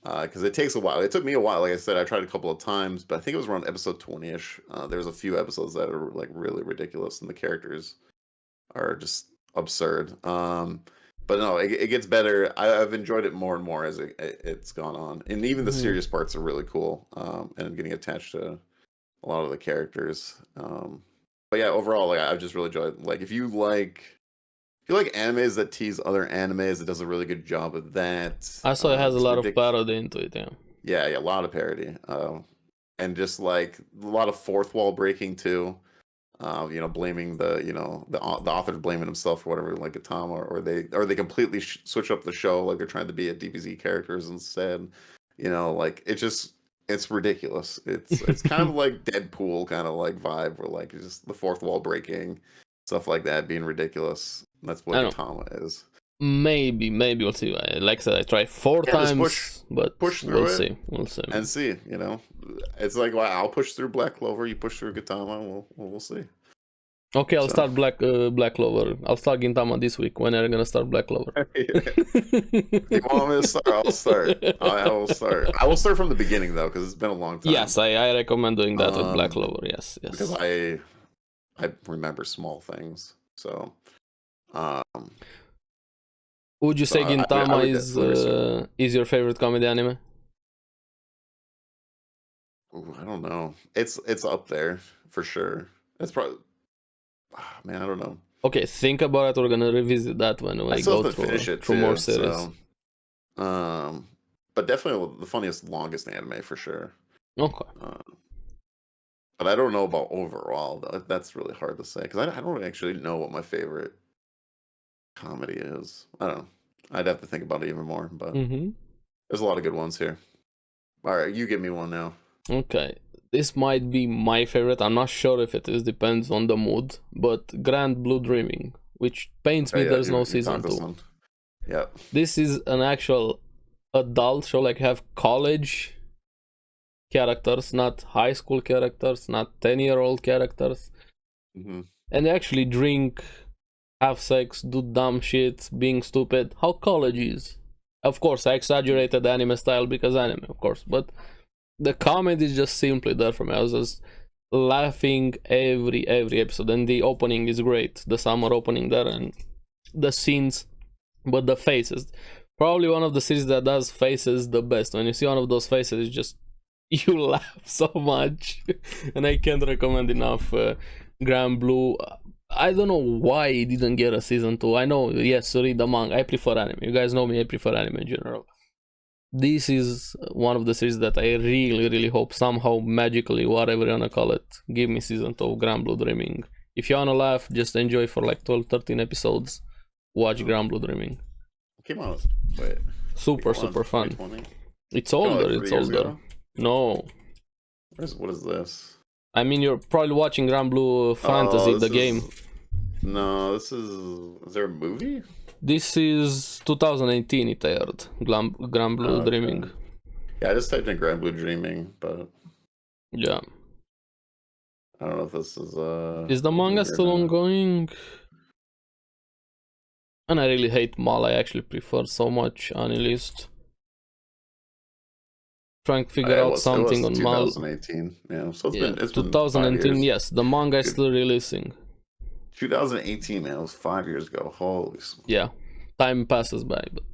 Because it takes a while. It took me a while. Like I said, I tried a couple of times, but I think it was around episode 20-ish. There's a few episodes that are like really ridiculous, and the characters are just absurd. But no, it gets better. I've enjoyed it more and more as it's gone on, and even the serious parts are really cool. And getting attached to a lot of the characters. But yeah, overall, like I've just really enjoyed. Like if you like animes that tease other animes, it does a really good job of that. I saw it has a It's lot of ridiculous. parody into it, yeah. Yeah, a lot of parody. And just like a lot of fourth wall breaking too. Blaming the author blaming himself for whatever, like Atama, or they completely switch up the show, like they're trying to be at DBZ characters instead. It's ridiculous. It's kind of like Deadpool kind of like vibe, where like it's just the fourth wall breaking, stuff like that being ridiculous. That's what I know. Atama is. Maybe we'll see. Like I said, I tried 4 times, but push through We'll see. And see. It's like, well, I'll push through Black Clover, you push through Gatama, we'll see. Okay, I'll start Black Clover. I'll start Gintama this week. When are you gonna start Black Clover? You want me to start? I'll start. I will start. I will start from the beginning though, because it's been a long time. Yes, I recommend doing that with Black Clover. Yes. Because I remember small things. So, would you say Gintama is your favorite comedy anime? Ooh, I don't know. It's up there for sure. It's probably. Man, I don't know. Okay, think about it. We're gonna revisit that when we go through more series. So, but definitely the funniest, longest anime for sure. Okay. But I don't know about overall. That's really hard to say because I don't actually know what my favorite comedy is. I don't know. I'd have to think about it even more. But there's a lot of good ones here. All right, you give me one now. Okay. This might be my favorite. I'm not sure if it is. Depends on the mood. But Grand Blue Dreaming, which pains me there's no season 2. Yeah. This is an actual adult show. Like have college characters, not high school characters, not 10-year-old characters. And they actually drink, have sex, do dumb shit, being stupid. How college is. Of course, I exaggerated the anime style because anime, of course, but the comedy is just simply there for me. I was just laughing every episode, and the opening is great. The summer opening there, and the scenes, but the faces. Probably one of the series that does faces the best. When you see one of those faces, it's just you laugh so much, and I can't recommend enough. Grand Blue. I don't know why it didn't get a season 2. I know, yes, read the manga. I prefer anime. You guys know me. I prefer anime in general. This is one of the series that I really hope somehow magically, whatever you wanna call it, give me season 2 of Grand Blue Dreaming. If you wanna laugh, just enjoy for like 12-13 episodes. Watch Grand Blue Dreaming. Came out. Wait. Super fun. It's older. It's older. Ago? No. What is this? I mean, you're probably watching Grand Blue Fantasy, the game. No, this is. Is there a movie? This is 2018 it aired, Grand Blue Dreaming. Yeah, I just typed in Grand Blue Dreaming, but... Yeah. I don't know if this is... Is the manga still ongoing? And I really hate Mal, I actually prefer so much Anilist. Trying to figure out something on Mal. 2018, yeah. So it's 2018, yes. The manga is still releasing. 2018, man. It was 5 years ago. Holy smokes. Yeah. time passes by. But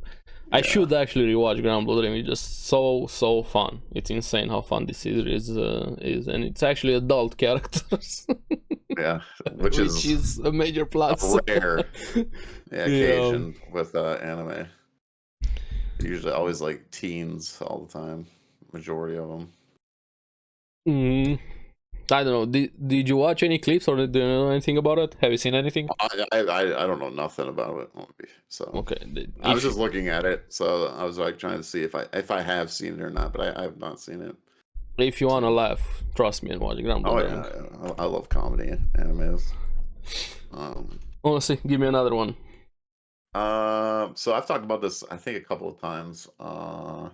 I should actually rewatch Grand Blue Dream. It's just so fun. It's insane how fun this series is, and it's actually adult characters. Yeah, which is a major plus. A rare occasion with anime. Usually, always like teens all the time. Majority of them. I don't know. Did you watch any clips or do you know anything about it? Have you seen anything? I don't know nothing about it. So okay, I was just looking at it, so I was like trying to see if I have seen it or not, but I have not seen it. If you wanna laugh, trust me and watch Grand Blue Dream. Yeah, I love comedy animes. Honestly, give me another one. So I've talked about this I think a couple of times on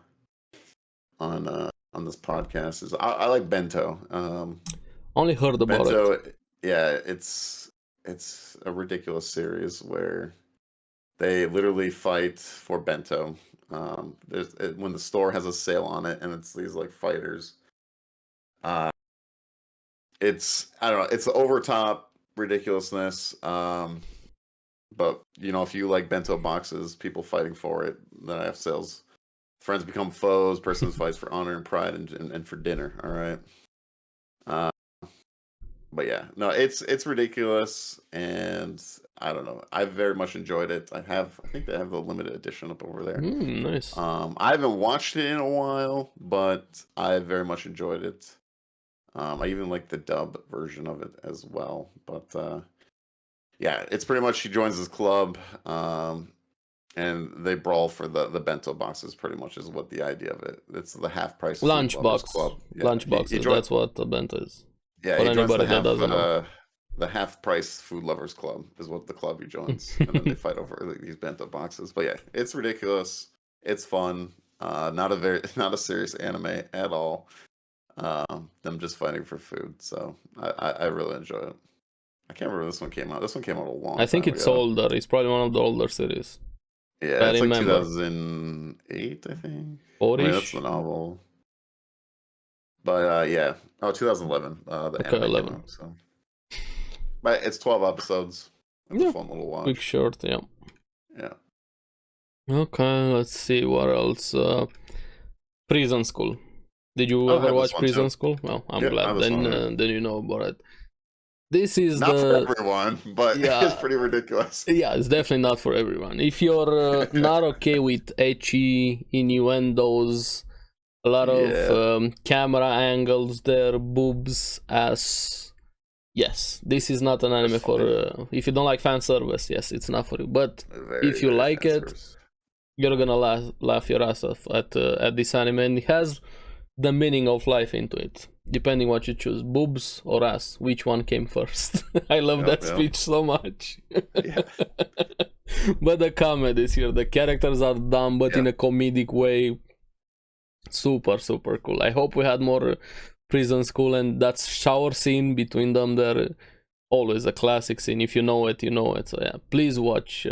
this podcast. Is I like Bento. Only heard about Bento, it. Yeah, it's a ridiculous series where they literally fight for Bento. When the store has a sale on it, and it's these like fighters. It's I don't know. It's over top ridiculousness. But if you like bento boxes, people fighting for it, then I have sales. Friends become foes. Person fights for honor and pride and for dinner. All right. But yeah, no, it's ridiculous, and I don't know. I very much enjoyed it. I think they have the limited edition up over there. Nice. I haven't watched it in a while, but I very much enjoyed it. I even like the dub version of it as well. But yeah, it's pretty much she joins this club, and they brawl for the bento boxes. Pretty much is what the idea of it. It's the half price lunchbox club. Yeah, lunchbox. That's what the bento is. Yeah, for he joins anybody that doesn't know. The half price food lovers club is what the club he joins, and then they fight over these bento boxes. But yeah, it's ridiculous. It's fun. Not a serious anime at all. Them just fighting for food. So I really enjoy it. I can't remember this one came out. This one came out a long time I think it's older. It's probably one of the older series. Yeah, it's like 2008, I think. 40-ish? I mean, that's the novel. But yeah. Oh, 2011. The anime 11. came out, so. But it's 12 episodes. It's a fun little watch. Quick short, yeah. Yeah. Okay, let's see what else. Prison School. Did you ever watch Prison School? Well, I'm glad. Then you know about it. This is not for everyone, but it's pretty ridiculous. Yeah, it's definitely not for everyone. If you're not okay with ecchi innuendos, a lot of camera angles there, boobs, ass. Yes, this is not an anime for. If you don't like fan service, yes, it's not for you. But if you like it, you're gonna laugh your ass off at this anime, and it has the meaning of life into it, depending what you choose, boobs or ass. Which one came first? I love that speech so much. But the comedies here, the characters are dumb, but in a comedic way. Super cool. I hope we had more Prison School, and that shower scene between them there, always a classic scene. If you know it, you know it. So yeah, please watch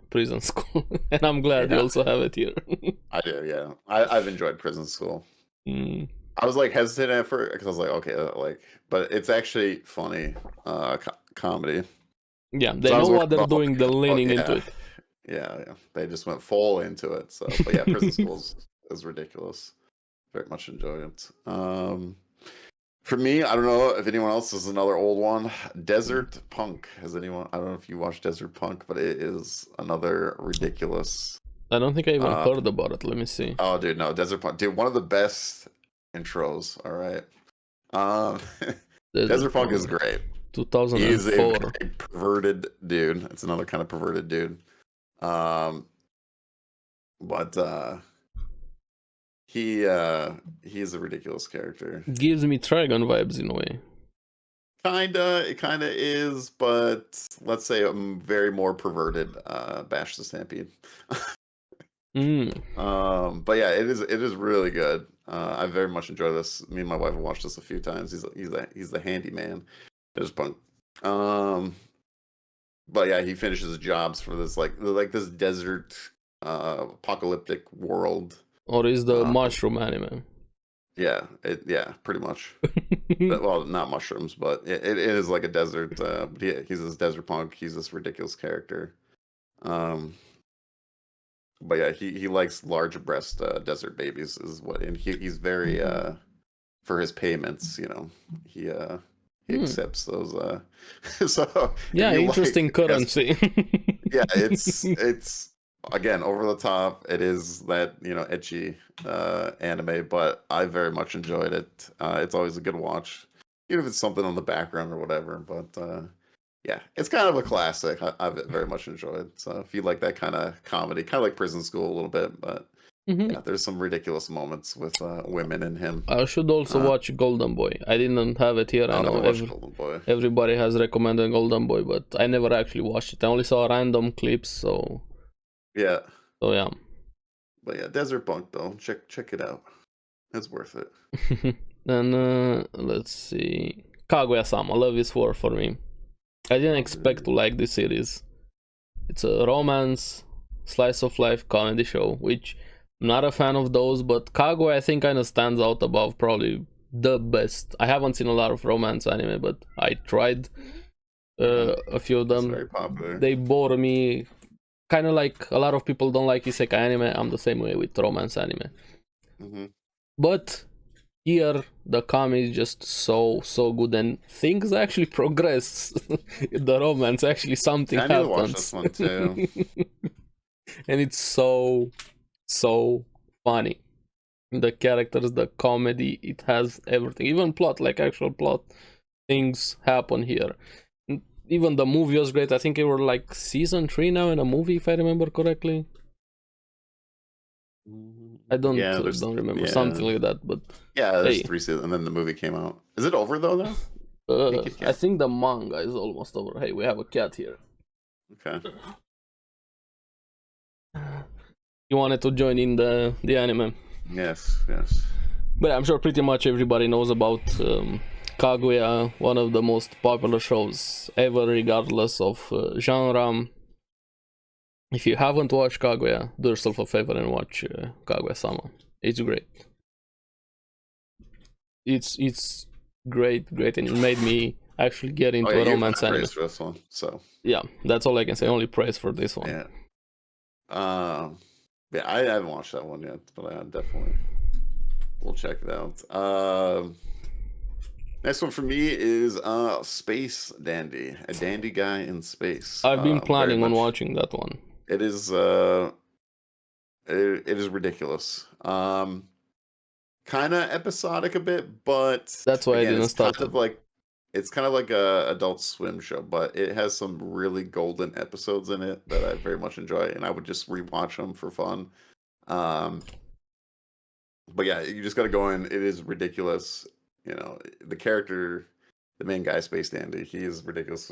Prison School. And I'm glad you also have it here. I do, yeah. I've enjoyed Prison School. I was like hesitant at first because I was like, okay, but it's actually funny comedy. Yeah, they know what they're doing. They're leaning into it. Yeah, they just went full into it. So, but yeah, Prison School is ridiculous. Very much enjoy it. For me, I don't know if anyone else is another old one. Desert Punk. Has anyone? I don't know if you watched Desert Punk, but it is another ridiculous. I don't think I even heard about it. Let me see. Oh, dude, no, Desert Punk, dude, one of the best intros. All right, Desert Punk is great. 2004. He's a perverted dude. It's another kind of perverted dude. But he's a ridiculous character. Gives me Trigon vibes in a way. It kinda is, but let's say I'm very more perverted. Bash the Stampede. But yeah, it is really good. I very much enjoy this. Me and my wife have watched this a few times. He's the handyman. There's Punk. But yeah, he finishes jobs for this like this desert apocalyptic world. Or is the mushroom anime? Yeah, pretty much. Well, not mushrooms, but it is like a desert. He's this desert punk. He's this ridiculous character. but yeah, he likes large breast desert babies is what, and he's very for his payments, he Hmm. accepts those. So if Yeah, you interesting like, yes, currency. yeah, it's again over the top. It is that ecchi anime, but I very much enjoyed it. It's always a good watch, even if it's something on the background or whatever. But yeah, it's kind of a classic. I've very much enjoyed. So if you like that kind of comedy, kind of like Prison School a little bit, but Mhm. yeah, there's some ridiculous moments with women in him. I should also watch Golden Boy. I didn't have it here. I I'll know never watch Golden Boy. everybody has recommended Golden Boy, but I never actually watched it. I only saw random clips, so Yeah, yeah. but yeah, Desert Bunk though, check it out. It's worth it. Then let's see. Kaguya-sama, Love is War for me. I didn't expect to like this series. It's a romance, slice of life comedy show, which I'm not a fan of those, but Kaguya I think kind of stands out above probably the best. I haven't seen a lot of romance anime, but I tried a few of them. It's very popular. They bore me. Kind of like a lot of people don't like isekai anime. I'm the same way with romance anime. But here the comedy is just so good, and things actually progress. The romance actually something happens. I need to watch this one too. And it's so funny. The characters, the comedy, it has everything, even plot, like actual plot. Things happen here. Even the movie was great. I think it were like season 3 now in a movie, if I remember correctly. I don't remember, something like that, but yeah, there's 3 seasons, and then the movie came out. Is it over though now? I think the manga is almost over. Hey, we have a cat here. Okay. You wanted to join in the anime? Yes. But I'm sure pretty much everybody knows about Kaguya, one of the most popular shows ever, regardless of genre. If you haven't watched Kaguya, do yourself a favor and watch Kaguya-sama. It's great. It's great, and it made me actually get into a romance anime. For this one, so yeah, that's all I can say. Only praise for this one. Yeah. Yeah, I haven't watched that one yet, but I definitely will check it out. Next one for me is Space Dandy, a dandy guy in space. I've been planning on watching that one. It is it is ridiculous. Kind of episodic a bit, but that's why again, I didn't start. It's kind of like a Adult Swim show, but it has some really golden episodes in it that I very much enjoy, and I would just rewatch them for fun. But yeah, you just got to go in. It is ridiculous. The character, the main guy, Space Dandy, he is ridiculous.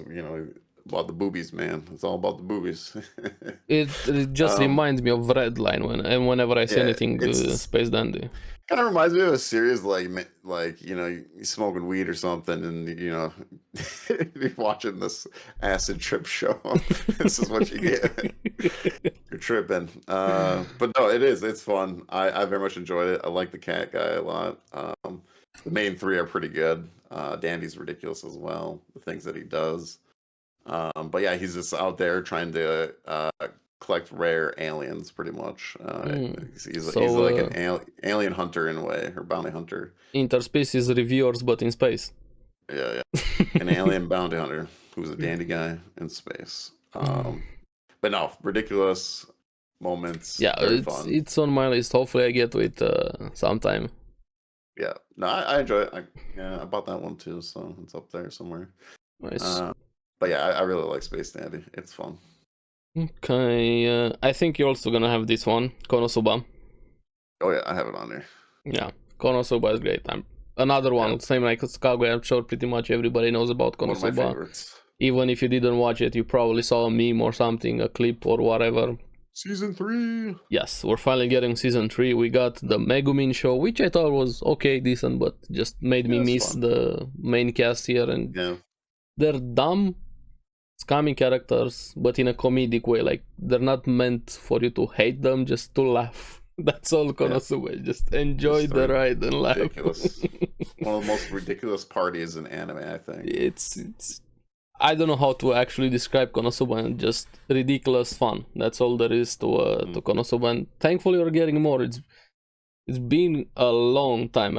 About the boobies, man. It's all about the boobies. it just reminds me of Redline whenever I see anything Space Dandy. Kind of reminds me of a series like you smoking weed or something, and you're watching this acid trip show. This is what you get. You're tripping. But no, it's fun. I very much enjoyed it. I like the cat guy a lot. The main 3 are pretty good. Dandy's ridiculous as well. The things that he does. But yeah, he's just out there trying to collect rare aliens, pretty much. He's like an alien hunter in a way, or bounty hunter. Interspecies reviewers, but in space. Yeah. An alien bounty hunter who's a dandy guy in space. But no, ridiculous moments. Yeah, it's on my list. Hopefully, I get to it sometime. Yeah, no, I enjoy it. I bought that one too, so it's up there somewhere. Nice. But yeah, I really like Space Dandy. It's fun. Okay, I think you're also gonna have this one, Konosuba. Oh yeah, I have it on there. Yeah, Konosuba is great. Another one, same like Kaguya. I'm sure pretty much everybody knows about Konosuba. One of my favorites. Even if you didn't watch it, you probably saw a meme or something, a clip or whatever. Season 3. Yes, we're finally getting season 3. We got the Megumin show, which I thought was okay, decent, but just made me miss the main cast here. And they're dumb, scummy characters, but in a comedic way. Like, they're not meant for you to hate them, just to laugh. That's all Konosuba. Just enjoy the ride and laugh. Ridiculous. One of the most ridiculous parties in anime, I think. I don't know how to actually describe Konosuba, and just ridiculous fun. That's all there is to Konosuba, and thankfully we're getting more. It's been a long time.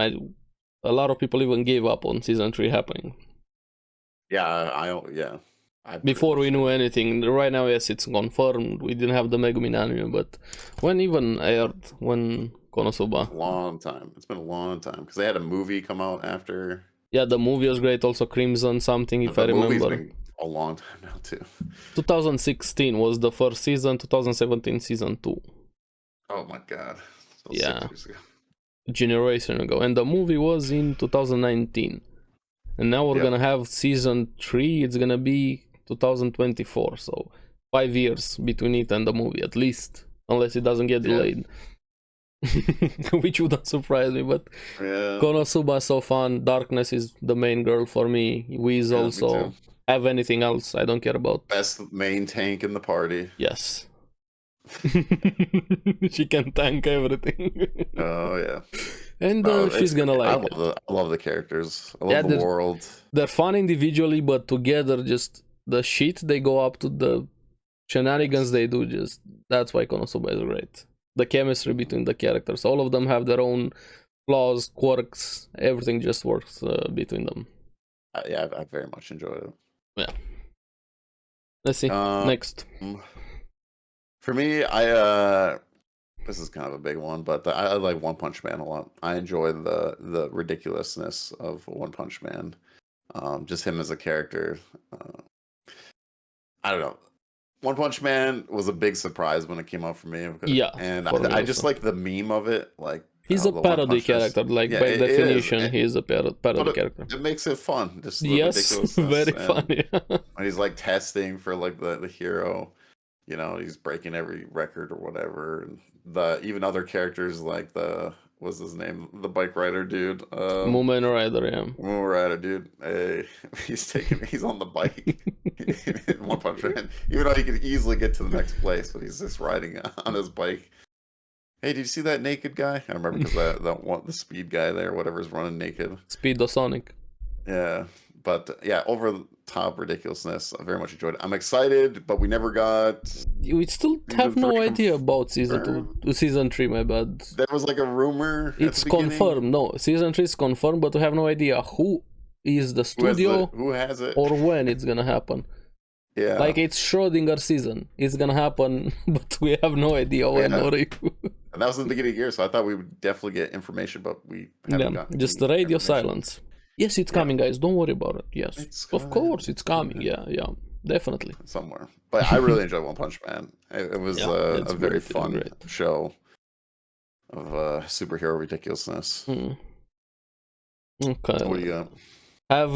A lot of people even gave up on season 3 happening. Before we knew anything. Right now, yes, it's confirmed. We didn't have the Megumin anime, but when even aired, when Konosuba? Long time. It's been a long time because they had a movie come out after. Yeah, the movie was great. Also, Crimson something, if I remember. Been a long time now too. 2016 was the first season. 2017 season 2. Oh my god. So yeah. A generation ago, and the movie was in 2019. And now we're gonna have season 3. It's gonna be 2024. So 5 years between it and the movie, at least, unless it doesn't get delayed. Which wouldn't surprise me, but Konosuba so fun. Darkness is the main girl for me. Wiz also. Have anything else I don't care about. Best main tank in the party. Yes. She can tank everything. Oh yeah. And she's gonna like it. I love the characters. I love the world. They're fun individually, but together, just the shit they go up to, the shenanigans they do, just that's why Konosuba is great. The chemistry between the characters, all of them have their own flaws, quirks, everything just works between them. Yeah, I very much enjoyed it. Yeah. Let's see. Next. For me, this is kind of a big one, but I like One Punch Man a lot. I enjoy the ridiculousness of One Punch Man. Just him as a character. I don't know. One Punch Man was a big surprise when it came out for me. Yeah, and I just like the meme of it. Like, he's a parody character. Like, by definition, he's a parody character. It makes it fun. Just yes, very funny. When he's like testing for like the hero, you know, he's breaking every record or whatever. And even other characters like what's his name? The bike rider dude. Mumen Rider, yeah. Mumen Rider dude. Hey, he's on the bike in One Punch Man. Even though he could easily get to the next place, but he's just riding on his bike. Hey, did you see that naked guy? I remember because the speed guy there, whatever's running naked. Speedosonic. Yeah. But yeah, over the top ridiculousness. I very much enjoyed it. I'm excited, but we never got. We still have no idea about season 3. My bad. There was like a rumor. It's confirmed. No, season 3 is confirmed, but we have no idea who is the studio, who has it, or when it's gonna happen. Yeah, like it's Schrödinger season. It's gonna happen, but we have no idea when or if. And that was in the beginning of the year, so I thought we would definitely get information, but we haven't gotten just the radio silence. Yes, it's coming, guys. Don't worry about it. Yes, of course, it's coming. Yeah, definitely. Somewhere. But I really enjoyed One Punch Man. It was a very fun show of superhero ridiculousness. Okay. What do you got? I have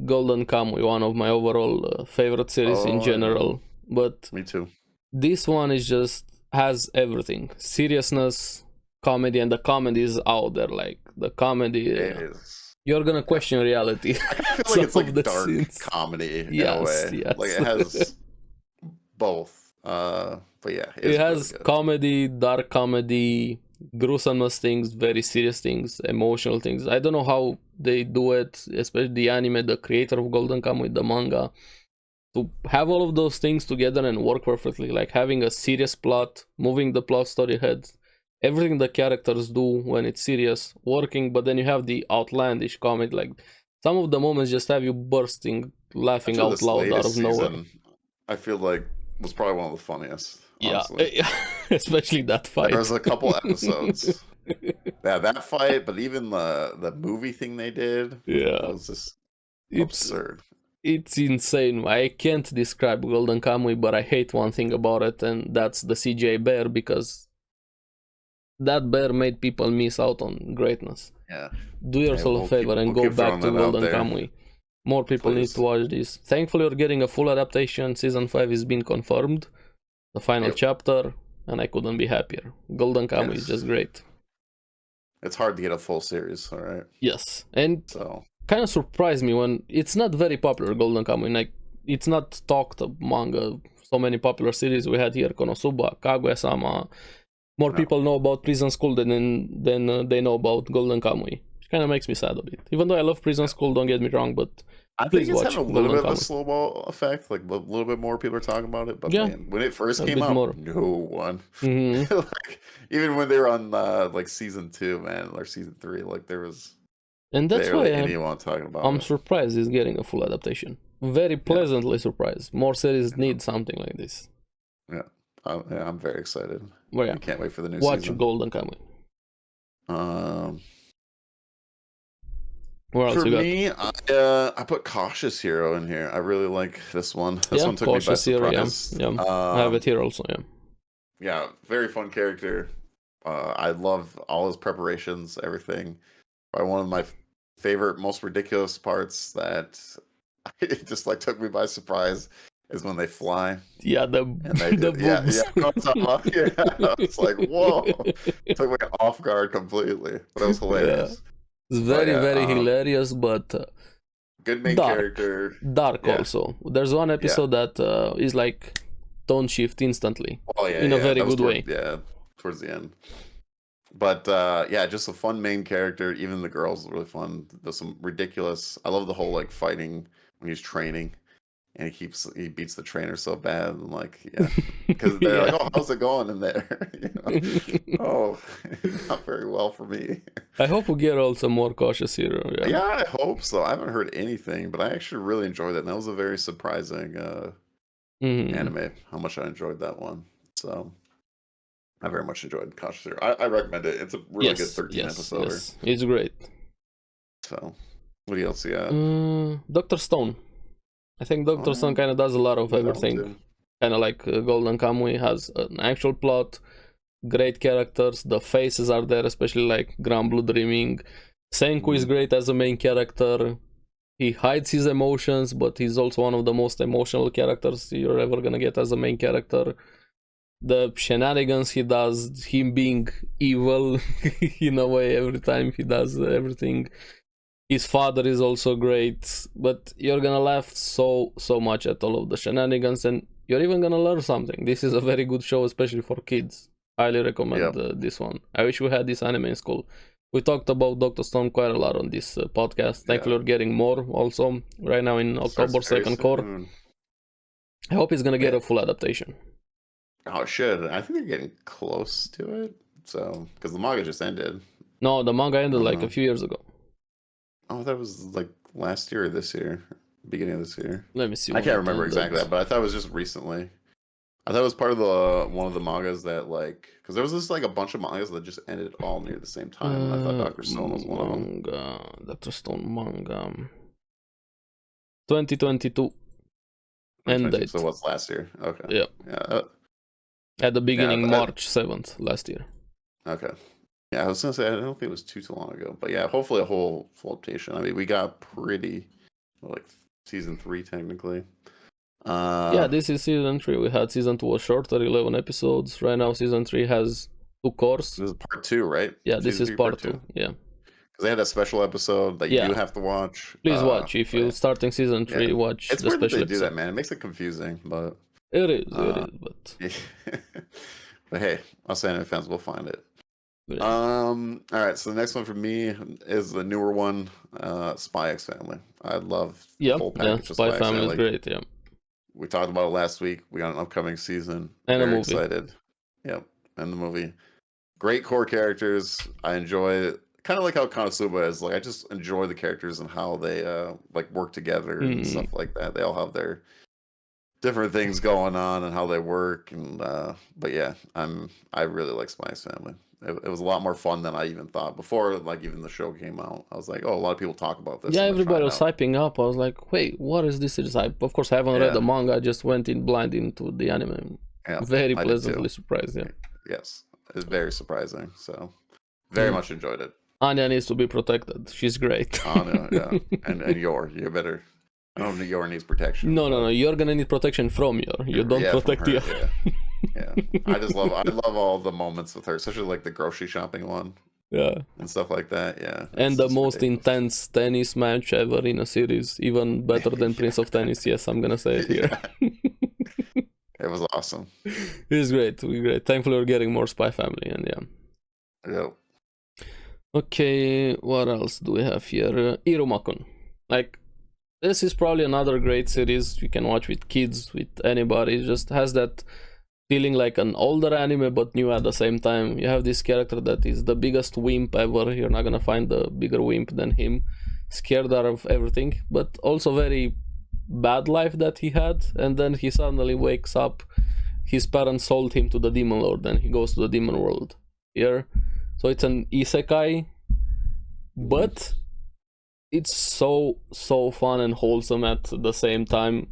Golden Kamuy, one of my overall favorite series in general. But me too. This one is just has everything: seriousness, comedy, and the comedy is out there. Like the comedy. It is. You're gonna question reality. I feel like it's like dark comedy in a way. Yes. Like it has both. But yeah, it has really comedy, dark comedy, gruesomest things, very serious things, emotional things. I don't know how they do it, especially the anime, the creator of Golden Kamuy, the manga, to have all of those things together and work perfectly. Like having a serious plot, moving the plot story ahead. Everything the characters do when it's serious, working, but then you have the outlandish comedy. Like some of the moments just have you bursting, laughing out loud out of nowhere. I feel like was probably one of the funniest. Honestly. Yeah, especially that fight. There was a couple episodes. Yeah, that fight, but even the movie thing they did. Yeah, it was just absurd. It's insane. I can't describe Golden Kamuy, but I hate one thing about it, and that's the CGI bear, because that bear made people miss out on greatness. Yeah. Do yourself a favor and go back to Golden Kamuy. More people need to watch this. Thankfully, we're getting a full adaptation. Season 5 is being confirmed. The final chapter, and I couldn't be happier. Golden Kamuy is just great. It's hard to get a full series, all right? Yes. And kind of surprised me when it's not very popular, Golden Kamuy. Like, it's not talked manga. So many popular series we had here, Konosuba, Kaguya-sama. More people know about Prison School than they know about Golden Kamuy. Which kind of makes me sad a bit. Even though I love Prison School, don't get me wrong, but I think Please it's watch having a little Golden bit of a Kamuy. snowball effect. Like a little bit more people are talking about it. But Yeah, man, when it first a came bit out, more. no one. Hmm. Like even when they were on like season 2, man, or season 3, like there was And that's why barely anyone talking about I'm it. surprised it's getting a full adaptation. Very Yeah, pleasantly surprised. More series yeah, need something like this. yeah. Yeah, I'm very excited. Well, yeah, I can't wait for the new watch season. Golden Kamuy. Um, What else for you got? me, I put Cautious Hero in here. I really like this one. This Yeah, one took me by Cautious Hero, yeah. surprise. Yeah. I have it here also, yeah. Yeah, very fun character. I love all his preparations, everything. Probably one of my favorite, most ridiculous parts that it just like took me by surprise is when they fly Yeah, the and they the just boobs. no, it's not- yeah. It's like whoa, took me off guard completely, but it was Yeah. hilarious. It's But very, yeah, very hilarious, but good main dark. character. Dark Yeah, also. There's one yeah. episode that is like tone shift instantly. Oh yeah, In a yeah. very That was good way. towards the end. But yeah, just a fun main character. Even the girls are really fun. There's some ridiculous. I love the whole like fighting when he's training and he beats the trainer so bad and like yeah, because they're Yeah. like, oh, how's it going in there? Oh, not very well for me. I hope we get also more Cautious Hero, yeah. Yeah, I hope so. I haven't heard anything, but I actually really enjoyed that. And that was a very surprising anime. How much I enjoyed that one. So. I very much enjoyed Cautious Hero. I recommend it. It's a really good 13 episoder. Yes. It's great. So, what else you got? Dr. Stone. I think Dr. Stone kind of does a lot of everything. Kind of like Golden Kamuy has an actual plot, great characters, the faces are there, especially like Grand Blue Dreaming. Senku is great as a main character. He hides his emotions, but he's also one of the most emotional characters you're ever gonna get as a main character. The shenanigans he does, him being evil in a way every time he does everything. His father is also great, but you're gonna laugh so much at all of the shenanigans, and you're even gonna learn something. This is a very good show, especially for kids. Highly recommend this one. I wish we had this anime in school. We talked about Dr. Stone quite a lot on this podcast. Thankfully, we're getting more also right now in October 2nd core. I hope it's gonna get a full adaptation. Oh, it should. I think they're getting close to it. So, because the manga just ended. No, the manga ended like a few years ago. Oh, that was like last year or this year, beginning of this year. Let me see. I can't remember exactly that, but I thought it was just recently. I thought it was part of the one of the mangas that like, because there was this like a bunch of mangas that just ended all near the same time. And I thought Dr. Stone was one of them. Dr. Stone manga. 2022. End date. So what's last year? Okay. Yeah. At the beginning, March 7th last year. Okay. Yeah, I was gonna say I don't think it was too long ago, but yeah, hopefully a whole full adaptation. I mean, we got pretty like season 3 technically. Yeah, this is season 3. We had season 2 was shorter, 11 episodes. Right now, season 3 has 2 cores. This is part 2, right? Yeah, this is part 2. Yeah. Because they had a special episode that you do have to watch. Please watch. If you're starting season 3, watch it's the weird special that they episode. do that, man. It makes it confusing, but it is, but but hey, us anime fans will find it. All right, so the next one for me is the newer one, Spy X Family. I love the whole package of Spy Family is great. Yeah, we talked about it last week. We got an upcoming season. And very a movie. Excited. Yep, and the movie. Great core characters. I enjoy it. Kind of like how Konosuba is. Like I just enjoy the characters and how they like work together and stuff like that. They all have their different things going on and how they work. And but yeah, I really like Spy X Family. It was a lot more fun than I even thought before. Like even the show came out, I was like, oh, a lot of people talk about this. Yeah, everybody was hyping up. I was like, wait, what is this? Of course, I haven't read the manga. I just went in blind into the anime. Yeah, very pleasantly surprised. Yeah. Yes, it's very surprising. So very much enjoyed it. Anya needs to be protected. She's great. Anya, yeah, and you better. I don't know if Yor needs protection. No. You're gonna need protection from Yor. You don't protect Yor. Yeah. I love all the moments with her, especially like the grocery shopping one. Yeah. And stuff like that. Yeah. And the most intense tennis match ever in a series, even better than Prince of Tennis. Yes, I'm gonna say it here. It was awesome. It was great. Thankfully, we're getting more Spy Family, and yeah. Yep. Okay, what else do we have here? Irumakun. Like, this is probably another great series you can watch with kids, with anybody. It just has that feeling like an older anime but new at the same time. You have this character that is the biggest wimp ever. You're not gonna find a bigger wimp than him, scared out of everything, but also very bad life that he had, and then he suddenly wakes up. His parents sold him to the demon lord and he goes to the demon world here. So it's an isekai, but it's so fun and wholesome at the same time.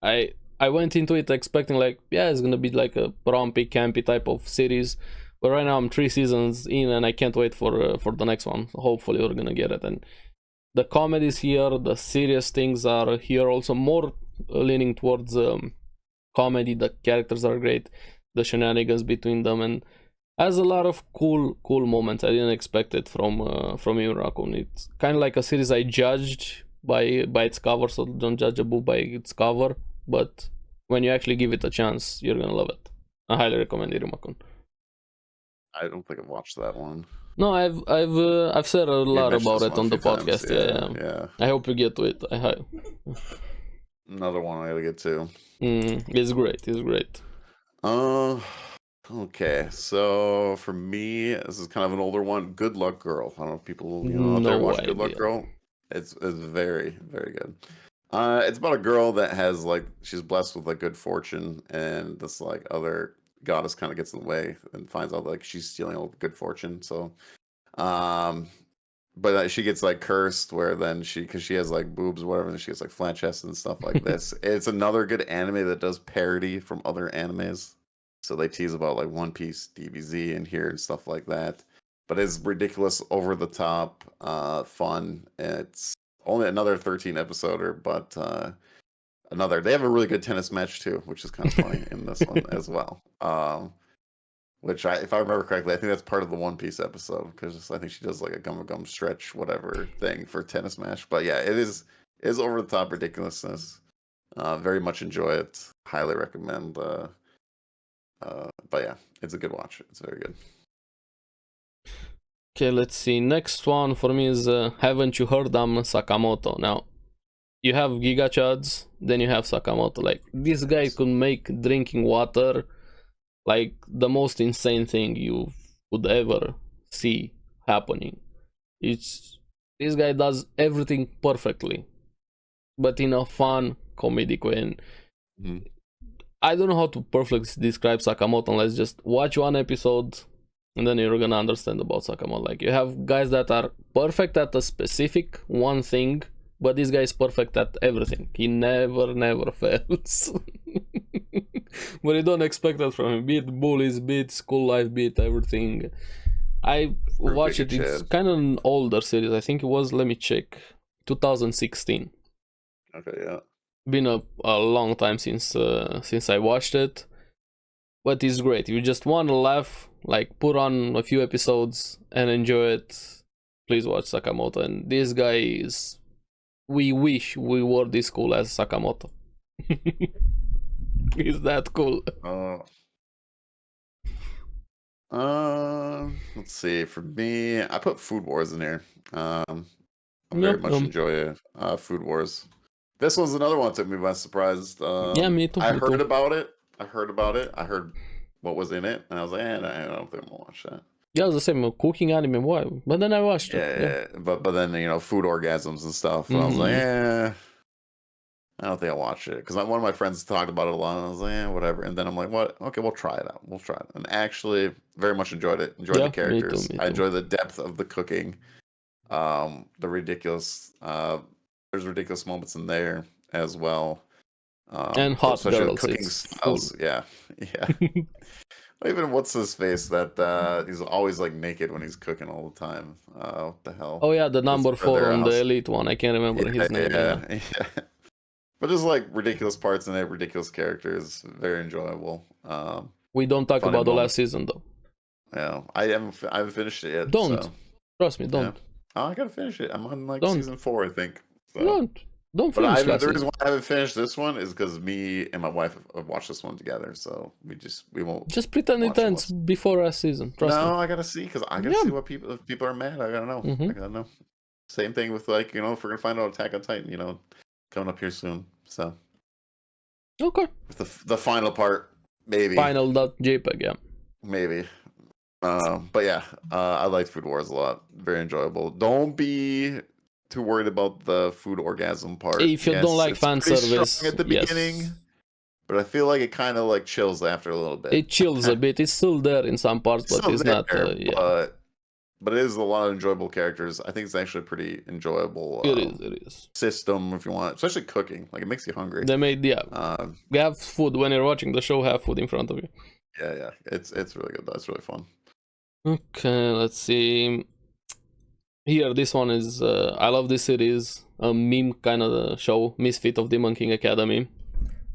I went into it expecting like, yeah, it's gonna be like a rompy campy type of series, but right now I'm 3 seasons in and I can't wait for the next one. So hopefully we're gonna get it. And the comedies here, the serious things are here also, more leaning towards comedy. The characters are great, the shenanigans between them, and has a lot of cool moments. I didn't expect it from Raccoon. It's kind of like a series I judged by its cover, so don't judge a book by its cover. But when you actually give it a chance, you're gonna love it. I highly recommend Irumakun. I don't think I've watched that one. No, I've said a lot about it on the podcast. Yeah. I hope you get to it. Another one I gotta get to. It's great. It's great. Okay, so for me, this is kind of an older one. Good Luck Girl. I don't know if people out there watch Good Luck Girl. It's very, very good. It's about a girl that has like, she's blessed with like good fortune, and this like other goddess kind of gets in the way and finds out like she's stealing all the good fortune. So, but she gets like cursed, where then because she has like boobs or whatever, and she gets like flat chests and stuff like this. It's another good anime that does parody from other animes. So they tease about like One Piece, DBZ in here and stuff like that. But it's ridiculous, over the top, fun. It's only another 13 episoder, but they have a really good tennis match too, which is kind of funny in this one as well. Which if I remember correctly, I think that's part of the One Piece episode, because I think she does like a gum stretch whatever thing for tennis match. But yeah, it is over the top ridiculousness. Very much enjoy it. Highly recommend. But yeah, it's a good watch. It's very good. Okay, let's see. Next one for me is Haven't You Heard I'm Sakamoto. Now, you have Giga Chads, then you have Sakamoto. Like, this guy could make drinking water like the most insane thing you would ever see happening. This guy does everything perfectly, but in a fun, comedic way. And I don't know how to perfectly describe Sakamoto unless just watch one episode and then you're gonna understand about Sakamoto. Like, you have guys that are perfect at a specific one thing, but this guy is perfect at everything. He never fails. But you don't expect that from him. Be it bullies, be it school life, be it everything. I watched it. It's kind of an older series. I think it was, let me check, 2016. Okay, yeah. Been a long time since I watched it, but it's great. You just want to laugh, like put on a few episodes and enjoy it. Please watch Sakamoto. And this guy is, we wish we were this cool as Sakamoto. He's that cool. Let's see. For me, I put Food Wars in here. I very much enjoy Food Wars. This was another one that took me by surprise. Yeah, me too. I heard about it. I heard what was in it, and I was like, I don't think I'm gonna watch that. Yeah, it was the same cooking anime. Why? But then I watched it. Yeah. But then food orgasms and stuff. And I was like, I don't think I'll watch it, because one of my friends talked about it a lot, and I was like, whatever. And then I'm like, what? Okay, we'll try it out. And actually, very much enjoyed it. Enjoyed the characters. Me too. I enjoy the depth of the cooking. The ridiculous. There's ridiculous moments in there as well. And hot girls. Cooking styles. Yeah. Even what's his face that he's always like naked when he's cooking all the time. What the hell? Oh yeah, the number 4 on the elite one. I can't remember his name. Yeah. But there's like ridiculous parts in it, ridiculous characters, very enjoyable. We don't talk about the last season though. Yeah, I haven't finished it yet. Don't. Trust me, don't. Yeah. Oh, I gotta finish it. I'm on season 4, I think. So. Don't finish the reason why I haven't finished this one is because me and my wife have watched this one together, so we won't. Just pretend it ends before last season. Trust me. I gotta see, because I gotta see what people, if people are mad. I gotta know. I gotta know. Same thing with, like, if we're gonna find out Attack on Titan, coming up here soon. So Okay. The final part, maybe. Final.jpg, yeah. Maybe. But yeah, I liked Food Wars a lot. Very enjoyable. Don't be too worried about the food orgasm part. If you don't like it's fan pretty service, strong at the beginning, but I feel like it kind of like chills after a little bit. It chills a bit. It's still there in some parts, but it's there, not. Yeah. But it is a lot of enjoyable characters. I think it's actually a pretty enjoyable. It is. System if you want, especially cooking. Like it makes you hungry. They made you have food when you're watching the show. Have food in front of you. Yeah. It's really good. That's really fun. Okay, let's see. Here, this one is. I love this series. A meme kind of show, Misfit of Demon King Academy,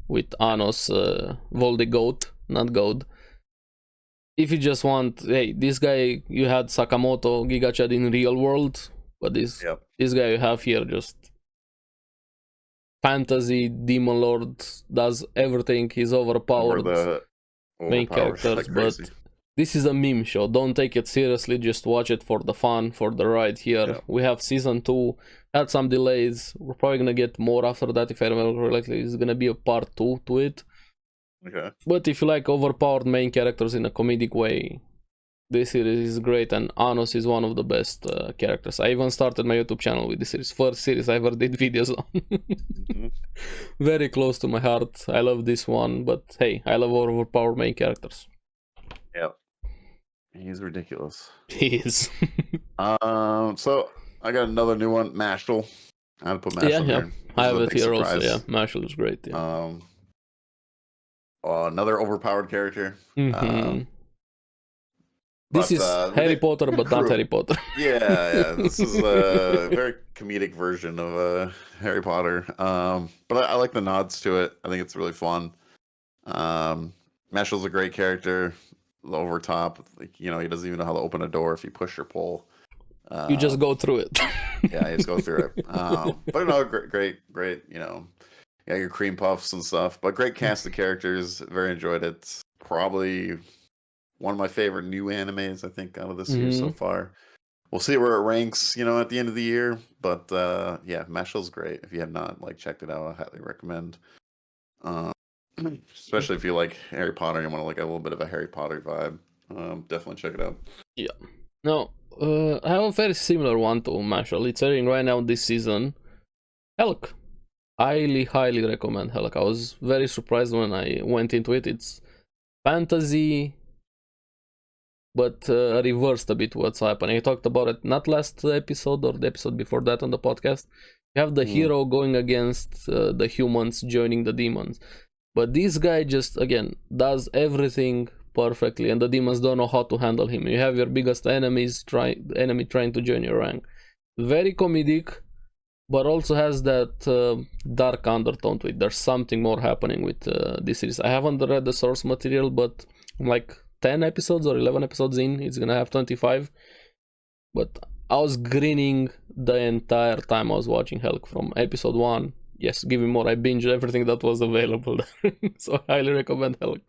with Anos, Voldy Goat, not Goat. If you just want, hey, this guy you had Sakamoto, Giga Chad in real world, but this guy you have here just fantasy demon lord, does everything. He's overpowered. Main characters, like but this is a meme show. Don't take it seriously. Just watch it for the fun, for the ride. Here we have season 2. Had some delays. We're probably gonna get more after that. If I remember correctly, it's gonna be a part 2 to it. Okay. But if you like overpowered main characters in a comedic way, this series is great, and Anos is one of the best characters. I even started my YouTube channel with this series. First series I ever did videos on. Very close to my heart. I love this one, but hey, I love overpowered main characters. Yep. He's ridiculous. He is. So I got another new one, Mashal. I had to put Mashal here. I have it here also. Yeah, Mashal is great. Yeah. Another overpowered character. This is Harry Potter, but not Harry Potter. Yeah. This is a very comedic version of Harry Potter. But I like the nods to it. I think it's really fun. Mashal's a great character. Over top, like, he doesn't even know how to open a door if you push or pull. You just go through it. Yeah, you just go through it. But great. Your cream puffs and stuff. But great cast of characters. Very enjoyed it. Probably one of my favorite new animes, I think, out of this year so far. We'll see where it ranks, at the end of the year. But yeah, Mashal's great. If you have not checked it out, I highly recommend. Especially if you like Harry Potter and you want to like a little bit of a Harry Potter vibe. Definitely check it out. Yeah. No, I have a very similar one to Mashal. It's airing right now this season. Helk. Highly recommend Helk. I was very surprised when I went into it. It's fantasy, but reversed a bit what's happening. I talked about it not last episode or the episode before that on the podcast. You have the hero going against the humans joining the demons. But this guy just, again, does everything perfectly, and the demons don't know how to handle him. You have your biggest enemy trying to join your rank. Very comedic, but also has that dark undertone to it. There's something more happening with this series. I haven't read the source material, but like 10 episodes or 11 episodes in, it's gonna have 25. But I was grinning the entire time I was watching Helk from episode 1. Yes, give me more. I binged everything that was available there. So I highly recommend Helk.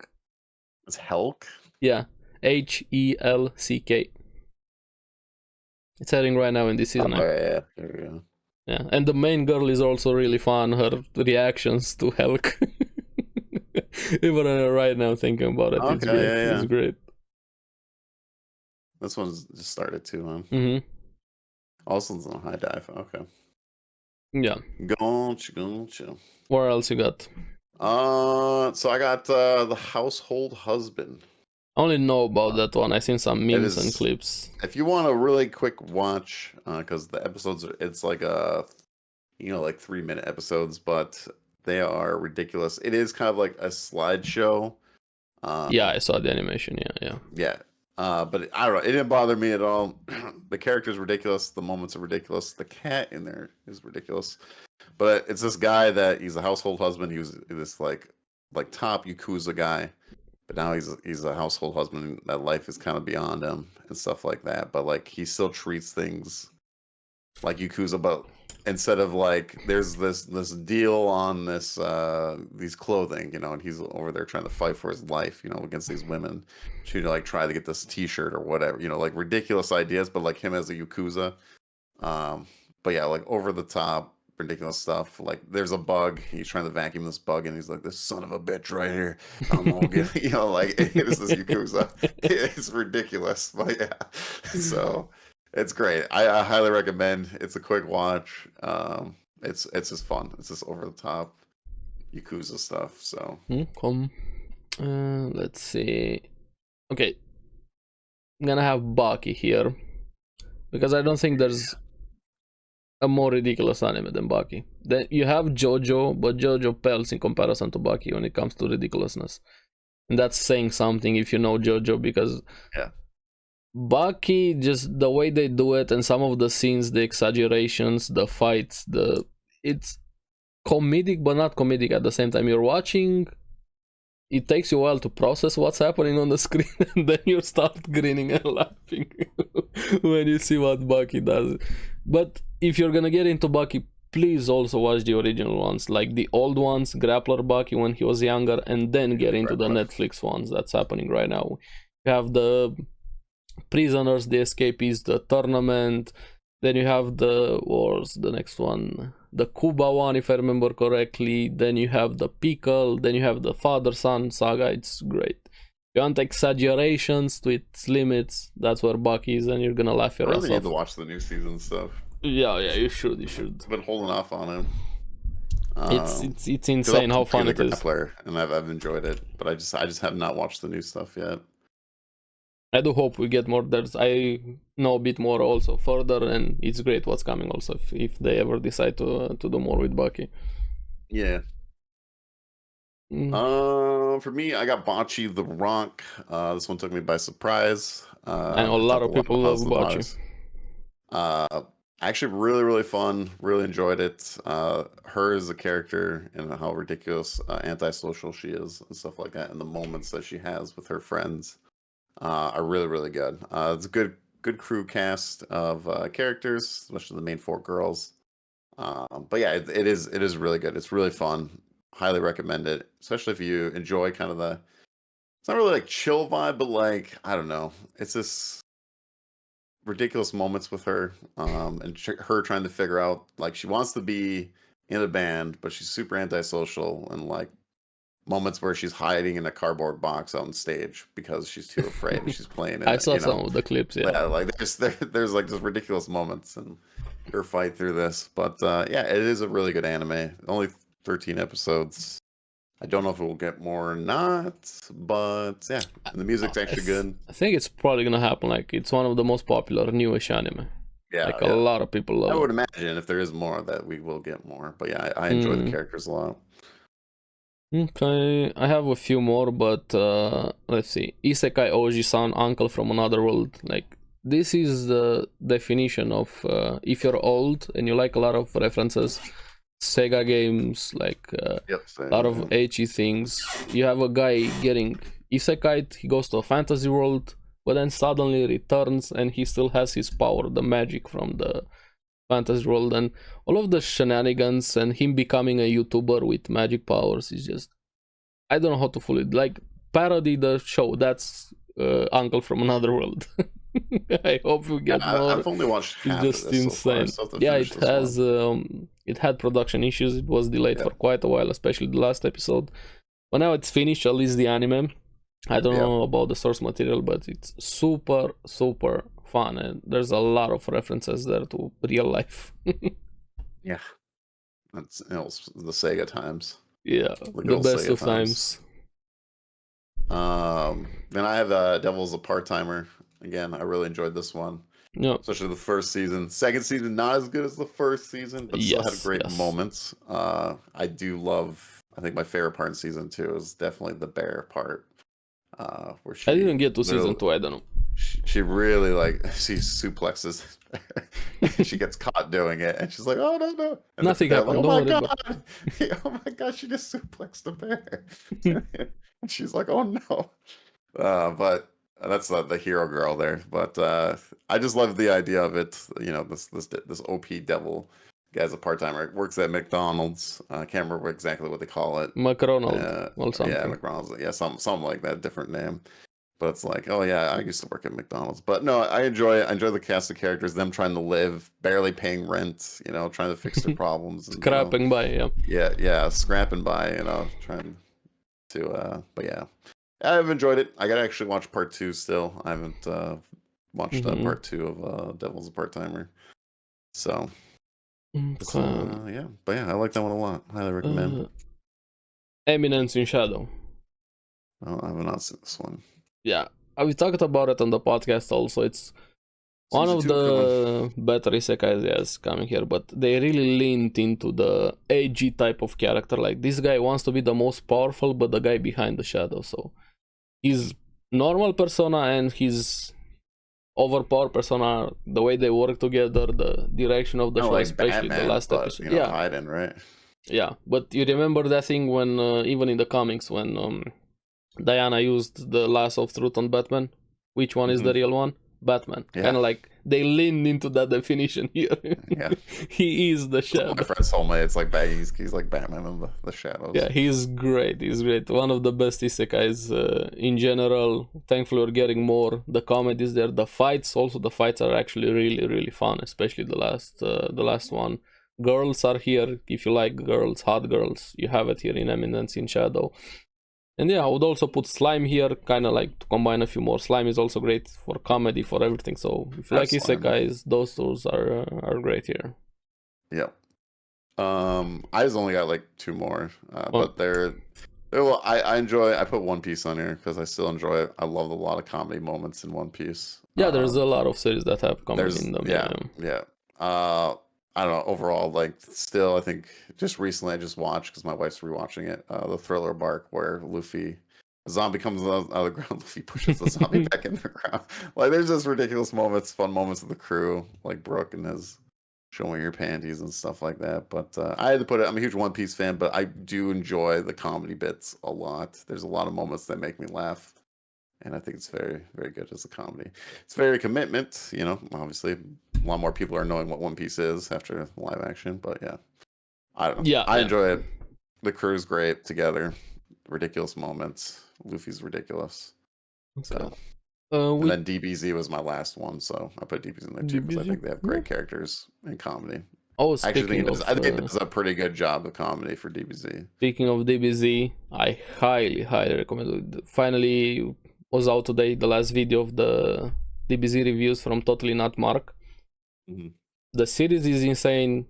It's Helk? Yeah. Helck. It's airing right now in this season. Yeah. There we go. Yeah, and the main girl is also really fun. Her reactions to Helk. Even right now thinking about it, it's great. Yeah. It's great. This one's just started too, huh? Mm-hmm. Also, it's on high dive. Okay. Yeah. Gotcha. What else you got? So I got The Household Husband. I only know about that one. I've seen some memes and clips. If you want a really quick watch, because the episodes it's like like 3-minute episodes, but they are ridiculous. It is kind of like a slideshow. Yeah, I saw the animation. Yeah. But I don't know. It didn't bother me at all. The character's ridiculous. The moments are ridiculous. The cat in there is ridiculous. But it's this guy that he's a household husband. He was this like top Yakuza guy, but now he's a household husband. That life is kind of beyond him and stuff like that. But like he still treats things like Yakuza, but instead of like there's this deal on this these clothing, and he's over there trying to fight for his life, against these women to like try to get this T-shirt or whatever, like ridiculous ideas, but like him as a Yakuza. But yeah, like over the top, ridiculous stuff. Like there's a bug, he's trying to vacuum this bug, and he's like, "This son of a bitch right here, I'm gonna get," like this is Yakuza. It's ridiculous, but yeah. So it's great. I highly recommend. It's a quick watch. It's just fun. It's just over the top Yakuza stuff. So let's see. Okay, I'm gonna have Baki here because I don't think there's a more ridiculous anime than Baki. Then you have JoJo, but JoJo pales in comparison to Baki when it comes to ridiculousness. And that's saying something if you know JoJo, because Baki, just the way they do it and some of the scenes, the exaggerations, the fights, it's comedic but not comedic at the same time. You're watching, it takes you a while to process what's happening on the screen, and then you start grinning and laughing when you see what Baki does. But if you're gonna get into Baki, please also watch the original ones, like the old ones, Grappler Baki when he was younger, and then get into the Netflix ones that's happening right now. You have the prisoners, the escapees, the tournament, then you have the wars, the next one, the Kuba one, if I remember correctly, then you have the Pickle, then you have the father-son saga. It's great. If you want exaggerations to its limits, that's where Baki is, and you're gonna laugh your ass off. I really need to watch the new season stuff. Yeah, you should. I've been holding off on it. It's insane how fun it is. And I've enjoyed it, but I just have not watched the new stuff yet. I do hope we get more. I know a bit more also further, and it's great what's coming also if they ever decide to do more with Baki. Yeah. For me, I got Bocce the Rock. This one took me by surprise. I know a lot of people love Bocce. Actually, really fun. Really enjoyed it. Her as a character and how ridiculous antisocial she is and stuff like that, and the moments that she has with her friends are really good. It's a good crew cast of characters, especially the main 4 girls. But yeah, it is really good. It's really fun. Highly recommend it, especially if you enjoy kind of it's not really like chill vibe, but like, I don't know, it's this ridiculous moments with her, and her trying to figure out, like, she wants to be in a band, but she's super antisocial, and like moments where she's hiding in a cardboard box on stage because she's too afraid and she's playing it. I saw some of the clips, yeah. Like there's like just ridiculous moments and her fight through this. But yeah, it is a really good anime. Only 13 episodes. I don't know if it will get more or not, but yeah, and the music's actually good. I think it's probably gonna happen. Like, it's one of the most popular newish anime. Yeah, like a lot of people love it. I would imagine if there is more that we will get more. But yeah, I enjoy the characters a lot. Okay, I have a few more, but let's see. Isekai Oji-san, uncle from another world. Like, this is the definition of if you're old and you like a lot of references, Sega games, like a lot of ecchi things. You have a guy getting isekai, he goes to a fantasy world, but then suddenly returns and he still has his power, the magic from the fantasy world, and all of the shenanigans and him becoming a YouTuber with magic powers is just, I don't know how to fully, like, parody the show. That's Uncle from Another World. I hope we get more. I've only watched half it's just insane. So far, yeah, it has it had production issues. It was delayed for quite a while, especially the last episode, but now it's finished, at least the anime. I don't know about the source material, but it's super fun, and there's a lot of references there to real life. Yeah, that's the Sega times. Yeah, the best Sega of times. Then I have Devil's a Part-Timer. Again, I really enjoyed this one. Yeah, especially the first season. Second season not as good as the first season, but still had great moments. I do love. I think my favorite part in season 2 is definitely the bear part. Where I didn't get to season 2. I don't know. She really, like, she suplexes. She gets caught doing it, and she's like, "Oh no!" And nothing happened. Like, oh my god! Oh my god! She just suplexed the bear. And she's like, "Oh no!" But that's the hero girl there. But I just love the idea of it. You know, this OP devil guy's a part-timer. Works at McDonald's. I can't remember exactly what they call it. McDonald's or something. Yeah, McDonald's. Yeah, something like that. Different name. but it's like, oh yeah, I used to work at McDonald's. But no, I enjoy the cast of characters, them trying to live, barely paying rent, trying to fix their problems, and Scrapping by, yeah, scrapping by, trying to. But yeah, I've enjoyed it. I gotta actually watch part 2 still. I haven't watched part 2 of Devil's a Part-Timer. So yeah, but yeah, I like that one a lot. Highly recommend. Eminence in Shadow. Oh, I have not seen this one. Yeah, we talked about it on the podcast also. It's one of the better isekais, yes, coming here, but they really leaned into the AG type of character. Like, this guy wants to be the most powerful, but the guy behind the shadow. So his normal persona and his overpowered persona, the way they work together, the direction of the show, like especially Batman, the last but, episode. Yeah, hiding, right? Yeah, but you remember that thing when, even in the comics, when Diana used the lasso of truth on Batman? Which one is the real one? Batman. Yeah. Kind of like they leaned into that definition here. Yeah. He is the shadow. My friend's told me it's like he's like Batman in the shadows. Yeah, he's great. He's great. One of the best isekais in general. Thankfully, we're getting more. The comedy is there. The fights are actually really, really fun, especially the last one. Girls are here. If you like girls, hot girls, you have it here in Eminence in Shadow. And yeah, I would also put Slime here, kind of like to combine a few more. Slime is also great for comedy, for everything. So if you like isekais, those tools are great here. Yep. I just only got like 2 more, but they're well. I enjoy. I put One Piece on here because I still enjoy it. I love a lot of comedy moments in One Piece. Yeah, there's a lot of series that have comedy in them. Yeah. I don't know. Overall, like, still, I think just recently I just watched because my wife's rewatching it. The Thriller Bark, where Luffy, a zombie comes out of the ground, Luffy pushes the zombie back in the ground. Like, there's just ridiculous moments, fun moments with the crew, like Brooke and his showing your panties and stuff like that. But I had to put it. I'm a huge One Piece fan, but I do enjoy the comedy bits a lot. There's a lot of moments that make me laugh. And I think it's very, very good as a comedy. It's very commitment, obviously. A lot more people are knowing what One Piece is after live action, but yeah. I don't know. Yeah, I enjoy it. The crew's great together. Ridiculous moments. Luffy's ridiculous. Okay. So and then DBZ was my last one, so I put DBZ in there too because I think they have great characters in comedy. Oh, I think it does a pretty good job of comedy for DBZ. Speaking of DBZ, I highly, highly recommend it. Finally was out today the last video of the DBZ reviews from Totally Not Mark. The series is insane.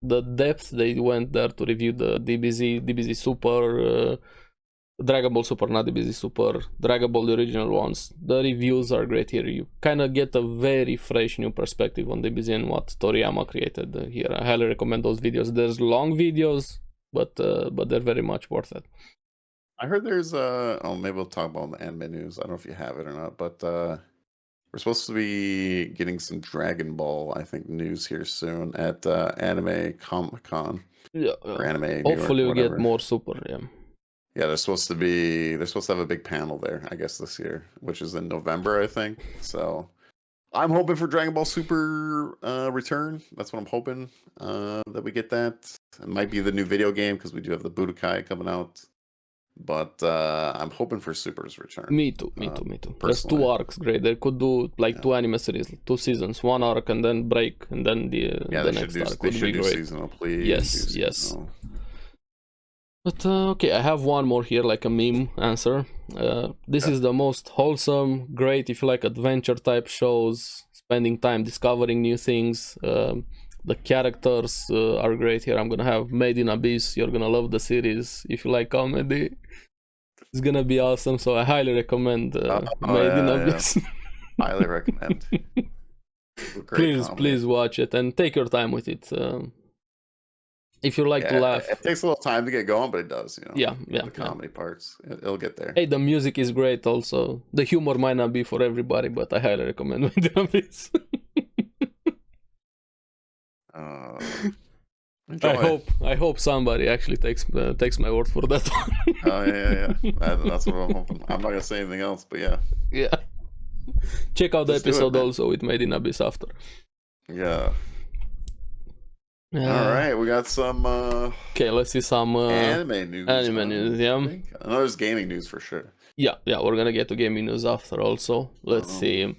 The depth they went there to review the DBZ Super, Dragon Ball Super, not DBZ Super, Dragon Ball the original ones. The reviews are great here. You kind of get a very fresh new perspective on DBZ and what Toriyama created here. I highly recommend those videos. There's long videos, but they're very much worth it. I heard there's maybe we'll talk about the anime news. I don't know if you have it or not, but we're supposed to be getting some Dragon Ball, I think, news here soon at Anime Comic-Con. Yeah. Or Anime Hopefully we get more Super, yeah. Yeah, they're supposed to have a big panel there, I guess, this year, which is in November, I think. So I'm hoping for Dragon Ball Super return. That's what I'm hoping, that we get that. It might be the new video game because we do have the Budokai coming out. But I'm hoping for Super's return. Me too. There's 2 arcs, great. They could do like 2 anime series, 2 seasons, 1 arc and then break, and then the next arc would be great. Seasonal, please. Yes. But okay, I have one more here, like a meme answer. This is the most wholesome, great if you like adventure type shows, spending time discovering new things. The characters are great here. I'm gonna have Made in Abyss. You're gonna love the series. If you like comedy, it's gonna be awesome. So I highly recommend Made in Abyss. Yeah. Highly recommend. Please watch it and take your time with it. If you like to laugh, it takes a little time to get going, but it does. Yeah. The comedy parts, it'll get there. Hey, the music is great. Also, the humor might not be for everybody, but I highly recommend Made in Abyss. I hope somebody actually takes my word for that one. Oh yeah. That's what I'm hoping. I'm not gonna say anything else, but yeah. Yeah. Check out the episode also with Made in Abyss after. Yeah. All right, we got some. Okay, let's see some anime news. Anime news, yeah. I know there's gaming news for sure. Yeah, we're gonna get to gaming news after also. Let's see.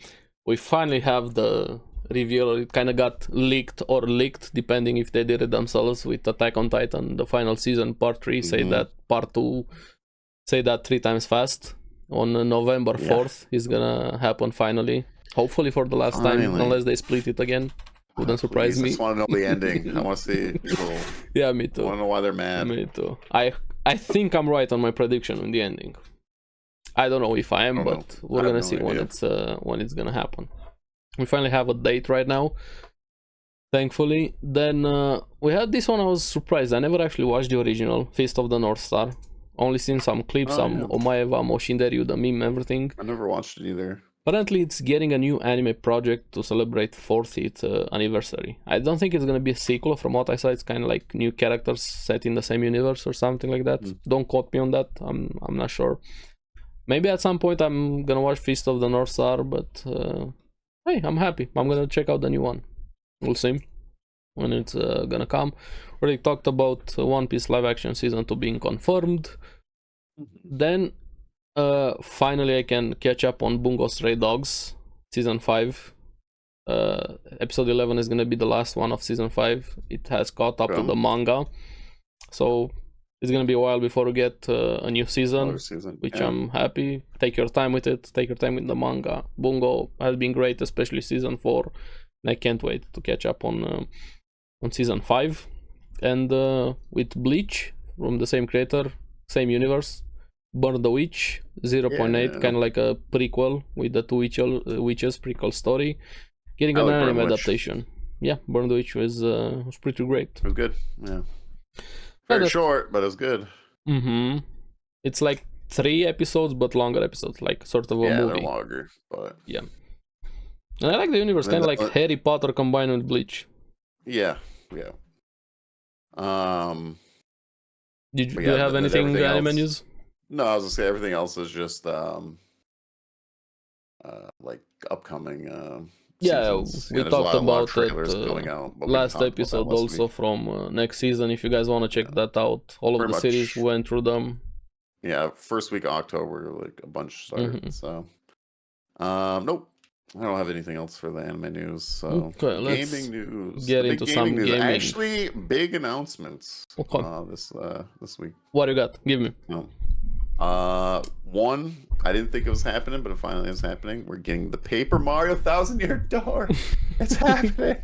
We finally have the reveal. It kind of got leaked or leaked, depending if they did it themselves, with Attack on Titan, the final season, part 3. Say that part 2, say that 3 times fast. On November 4th is gonna happen finally. Hopefully for the last time, unless they split it again. Wouldn't surprise me. I just want to know the ending. I want to see people. Yeah, me too. I want to know why they're mad. Me too. I think I'm right on my prediction in the ending. I don't know if I am, but we're gonna see when it's gonna happen. We finally have a date right now, thankfully. Then we had this one. I was surprised. I never actually watched the original Fist of the North Star. Only seen some clips, some Omaeva, Moshinderyu, the meme, everything. I never watched it either. Apparently, it's getting a new anime project to celebrate 40th anniversary. I don't think it's gonna be a sequel. From what I saw, it's kind of like new characters set in the same universe or something like that. Don't quote me on that. I'm not sure. Maybe at some point I'm gonna watch Fist of the North Star, but hey, I'm happy. I'm gonna check out the new one. We'll see when it's gonna come. Already talked about One Piece live action season 2 being confirmed. Then finally I can catch up on Bungo Stray Dogs season 5. Episode 11 is gonna be the last one of season 5. It has caught up to the manga, so it's gonna be a while before we get a new season, which I'm happy. Take your time with it. Take your time with the manga. Bungo has been great, especially season 4, and I can't wait to catch up on season 5. And with Bleach from the same creator, same universe, Burn the Witch 0.8, kind of like a prequel with the two witches prequel story, getting an anime adaptation. Yeah, Burn the Witch was pretty great. It was good. Yeah. Very short, but it's good. It's like 3 episodes, but longer episodes, like sort of a movie. Yeah, they're longer, but yeah. And I like the universe, kind of like Harry Potter combined with Bleach. Yeah. Do you have anything anime news? No, I was gonna say everything else is just like upcoming. Yeah, seasons. we talked about it last about episode also from next season. If you guys want to check that out, all of the series went through them. Yeah, first week of October, like a bunch started. So, nope, I don't have anything else for the anime news. So, gaming news. Get into some gaming. Actually, big announcements this week. What do you got? Give me. One, I didn't think it was happening, but it finally is happening. We're getting the Paper Mario 1000-Year Door. It's happening.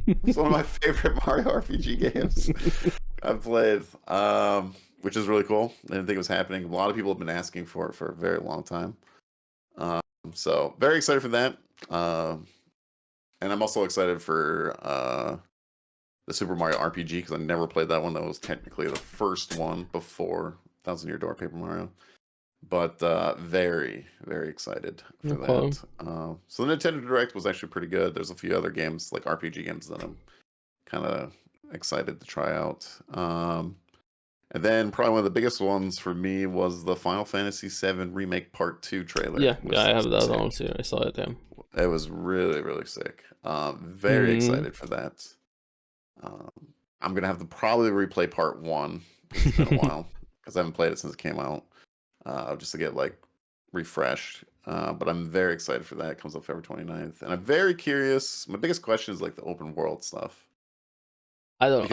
It's one of my favorite Mario RPG games I've played, which is really cool. I didn't think it was happening. A lot of people have been asking for it for a very long time. So very excited for that. And I'm also excited for the Super Mario RPG because I never played that one. That was technically the first one before 1000-Year Door Paper Mario. But very, very excited for that. So the Nintendo Direct was actually pretty good. There's a few other games, like RPG games, that I'm kind of excited to try out. And then probably one of the biggest ones for me was the Final Fantasy VII Remake Part 2 trailer. Yeah, I have that also. I saw it, yeah. It was really, really sick. Very excited for that. I'm going to have to probably replay Part 1. It's been a while because I haven't played it since it came out. Just to get like refreshed. But I'm very excited for that. It comes up February 29th. And I'm very curious. My biggest question is like the open world stuff. I was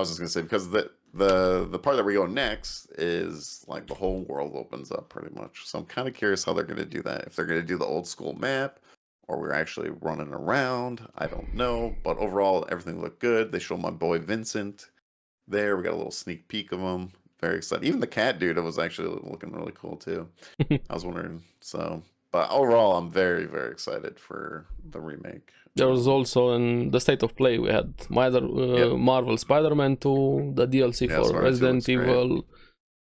just gonna say because the part that we go next is like the whole world opens up pretty much. So I'm kind of curious how they're gonna do that. If they're gonna do the old school map or we're actually running around. I don't know. But overall everything looked good. They showed my boy Vincent there. We got a little sneak peek of him. Very excited. Even the cat dude, it was actually looking really cool too. I was wondering. So, but overall, I'm very, very excited for the remake. There was also in the state of play we had Marvel Spider-Man 2, the DLC for Resident Evil,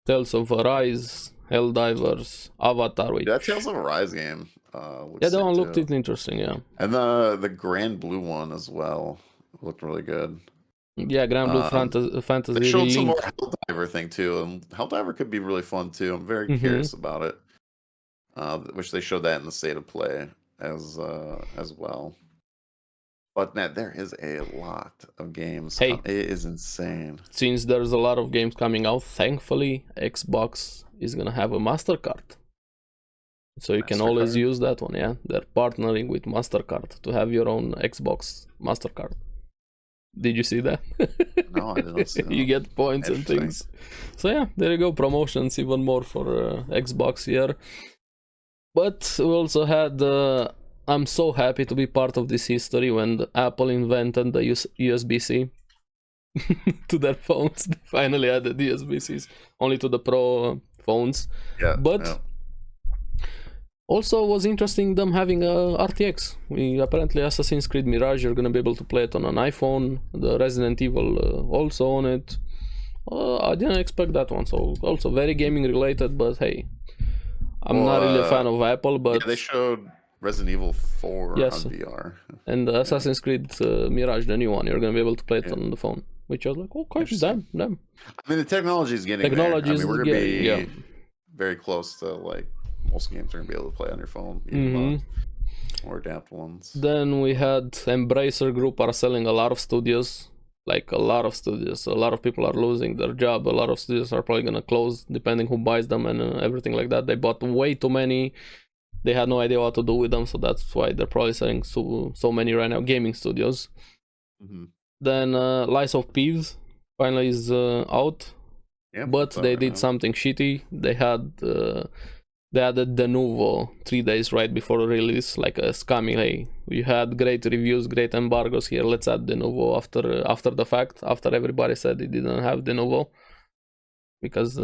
Tales of Arise, Helldivers, Avatar. Which... that Tales of Arise game. Yeah, that one looked interesting. Yeah, and the Grand Blue one as well looked really good. Yeah, Grand Blue Fantasy. They showed some more Helldiver thing too, and Helldiver could be really fun too. I'm very curious about it. Which they showed that in the state of play as well. But man, there is a lot of games. Hey, it is insane. Since there's a lot of games coming out, thankfully Xbox is gonna have a MasterCard. So you can always use that one, yeah. They're partnering with MasterCard to have your own Xbox MasterCard. Did you see that? No, I didn't see that. You get points and things. So yeah, there you go. Promotions even more for Xbox here. But we also had... I'm so happy to be part of this history when Apple invented the USB-C to their phones. They finally added the USB-Cs only to the Pro phones. Yeah, but also was interesting them having a RTX. Apparently Assassin's Creed Mirage, you're gonna be able to play it on an iPhone. The Resident Evil also on it. I didn't expect that one. So also very gaming related, but hey, I'm not really a fan of Apple, but they showed Resident Evil 4 on VR. And Assassin's Creed Mirage, the new one, you're gonna be able to play it on the phone. Which I was like, okay, damn. I mean, the technology is getting there. I mean, we're gonna be very close to like most games are gonna be able to play on your phone, even more adapted ones. Then we had Embracer Group are selling a lot of studios. Like a lot of studios. A lot of people are losing their job. A lot of studios are probably gonna close depending who buys them and everything like that. They bought way too many. They had no idea what to do with them, so that's why they're probably selling so many right now. Gaming studios. Then Lies of Peeves finally is out, but they did something shitty. They had they added de novo 3 days right before release, like a scamming. Hey, we had great reviews, great embargoes here. Let's add de novo after the fact, after everybody said it didn't have de novo, because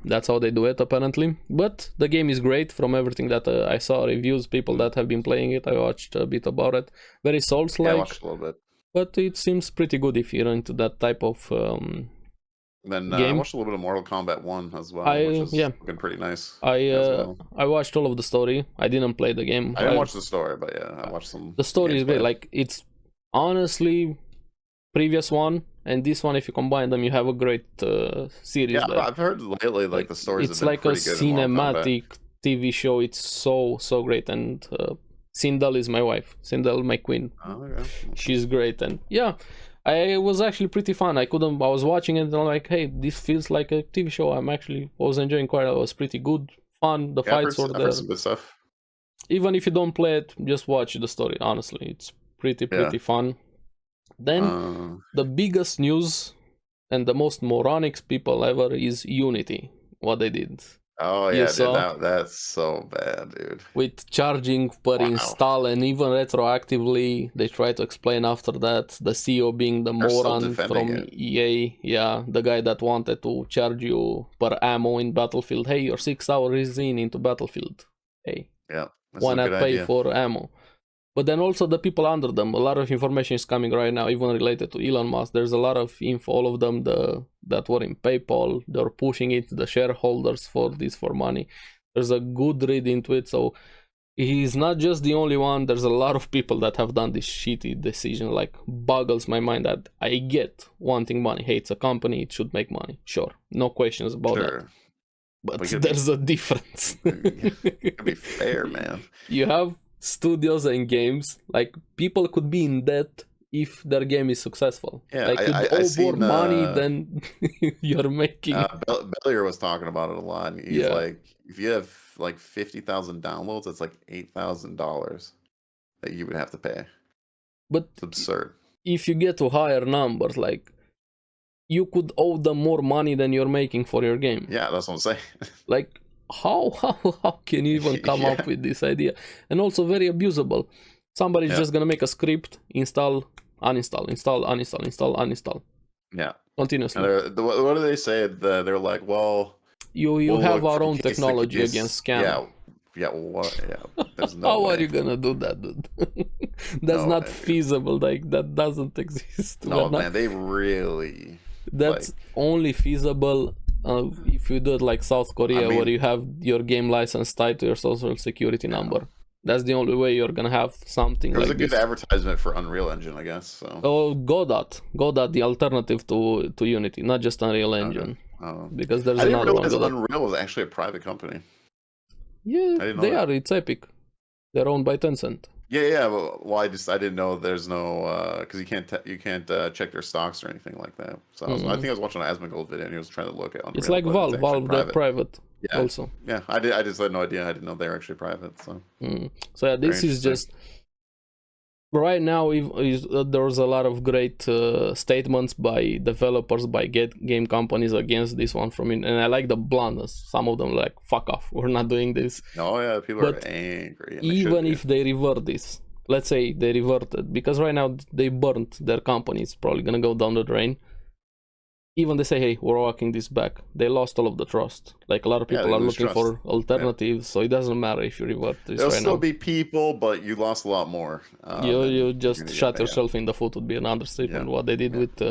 that's how they do it apparently. But the game is great from everything that I saw, reviews, people that have been playing it. I watched a bit about it. Very Souls-like. Yeah, I watched a little bit. But it seems pretty good if you're into that type of then game. I watched a little bit of Mortal Kombat 1 as well, which is looking pretty nice. I watched all of the story. I didn't play the game. I didn't watch the story, but yeah, I watched some. The story is great. Like, it's honestly previous one and this one, if you combine them, you have a great series. Yeah, there. I've heard lately like the stories. It's like a cinematic TV show. It's so great, and Sindel is my wife. Sindel, my queen. Oh, yeah. She's great, and yeah, I was actually pretty fun. I was watching it and I'm like, hey, this feels like a TV show. I was enjoying quite. It was pretty good, fun. The fights were there. Some good stuff. Even if you don't play it, just watch the story. Honestly, it's pretty fun. Then the biggest news and the most moronic people ever is Unity. What they did. Oh yeah, dude, that's so bad, dude. With charging per install, and even retroactively, they try to explain after that. The CEO being the moron from EA, the guy that wanted to charge you per ammo in Battlefield. Hey, you're 6 hours into Battlefield. Hey, why not pay for ammo? But then also the people under them, a lot of information is coming right now, even related to Elon Musk. There's a lot of info, all of them that were in PayPal, they're pushing it to the shareholders for money. There's a good read into it, so he's not just the only one. There's a lot of people that have done this shitty decision, like boggles my mind that I get wanting money. Hey, it's a company, it should make money. Sure, no questions about that. But there's a difference. It could be fair, man. You have studios and games, like people could be in debt if their game is successful. Yeah, could owe more money than you're making. Bellier was talking about it a lot. He's like, if you have like 50,000 downloads, that's like $8,000 that you would have to pay. But it's absurd. If you get to higher numbers, like you could owe them more money than you're making for your game. Yeah, that's what I'm saying. Like, how can you even come up with this idea? And also very abusable. Somebody's just gonna make a script, install, uninstall, install, uninstall, install, uninstall. Yeah, continuously. What do they say? They're like, well, you have our own technology against scam. There's no how way. are you gonna do that, dude? That's not feasible. Like, that doesn't exist. No, man, they really. That's only feasible if you do it like South Korea, where you have your game license tied to your social security number. That's the only way you're gonna have something like this. There's a good advertisement for Unreal Engine, I guess. So. Oh, Godot, the alternative to Unity, not just Unreal Engine. Because there's another one. Unreal was actually a private company. Yeah, they are. It's Epic. They're owned by Tencent. Yeah. Well, I didn't know there's no because you can't check their stocks or anything like that. So I think I was watching an Asmongold video and he was trying to look at Unreal. It's like Valve. They're private. Yeah, also. yeah. I just had no idea. I didn't know they were actually private. So, So yeah, this is just right now. There's a lot of great statements by developers, by game companies against this one from it, and I like the bluntness. Some of them like, "Fuck off, we're not doing this." Oh yeah, people are angry. And even if they revert this, let's say they reverted, because right now they burnt their company, it's probably gonna go down the drain. Even they say, hey, we're walking this back, they lost all of the trust. Like a lot of people are looking for alternatives, so it doesn't matter if you revert this. There'll right still now be people, but you lost a lot more. You just shot yourself in the foot would be an understatement. What they did with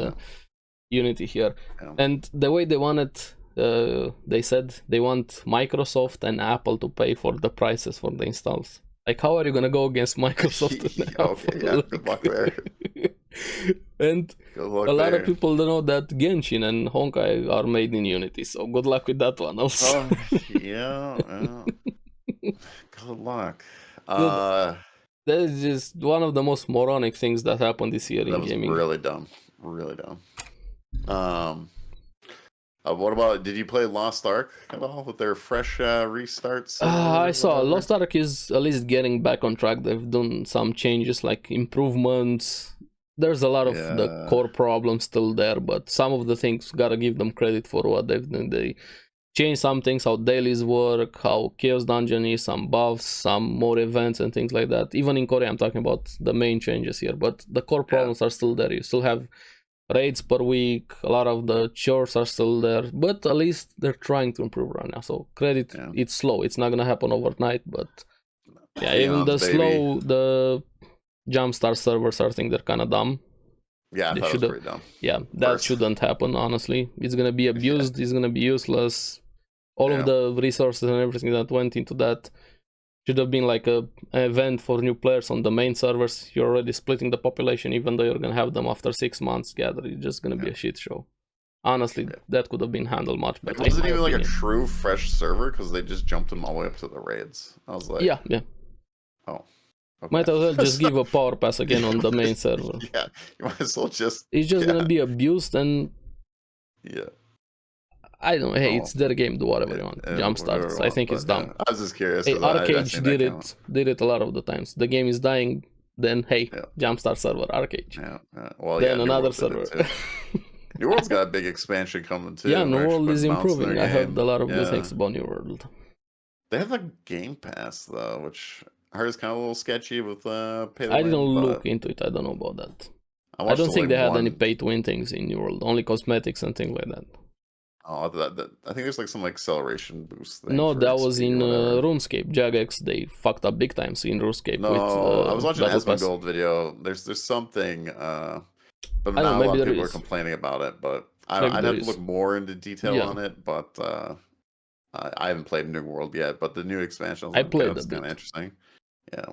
Unity here, and the way they wanted, they said they want Microsoft and Apple to pay for the prices for the installs. Like, how are you gonna go against Microsoft and Apple? Okay, yeah, good luck there. And a lot of people don't know that Genshin and Honkai are made in Unity, so good luck with that one also. Good luck. That is just one of the most moronic things that happened this year in gaming. Really dumb. Really dumb. What about, did you play Lost Ark at all with their fresh restarts? I saw Lost Ark is at least getting back on track. They've done some changes, like improvements. There's a lot of the core problems still there, but some of the things, gotta give them credit for what they've done. They changed some things, how dailies work, how Chaos Dungeon is, some buffs, some more events and things like that. Even in Korea, I'm talking about the main changes here, but the core problems are still there. You still have raids per week, a lot of the chores are still there, but at least they're trying to improve right now. So credit, it's slow. It's not gonna happen overnight, but yeah, even the Jumpstart servers, I think they're kind of dumb. Yeah, that was pretty dumb. Yeah, that shouldn't happen, honestly. It's gonna be abused, it's gonna be useless. All of the resources and everything that went into that should have been like an event for new players on the main servers. You're already splitting the population, even though you're gonna have them after 6 months gathered. It's just gonna be a shit show. Honestly, that could have been handled much better. It wasn't even like a true fresh server because they just jumped them all the way up to the raids. I was like, yeah. Oh. Okay. Might as well just give a power pass again on the main server. Yeah, you might as well just. It's just gonna be abused and. Yeah. I don't know. Hey, it's their game. Do whatever you want. Jumpstart. I think it's dumb. I was just curious. Hey, Arcade did it a lot of the times. The game is dying. Then hey, Jumpstart server, Arcade. Well, then another server. New World's got a big expansion coming too. Yeah, New World is improving. I heard a lot of good things about New World. They have a Game Pass though, which I heard is kind of a little sketchy with pay to win. I didn't look into it. I don't know about that. I don't think they had any pay to win things in New World. Only cosmetics and things like that. Oh, I think there's like some acceleration boost thing. No, that was in RuneScape. Jagex, they fucked up big times in RuneScape. No, I was watching an Gold video. There's something, but not a lot of people are complaining about it. But I'd have to look more into detail on it. But I haven't played New World yet. But the new expansion, I played it's kind of interesting. Yeah.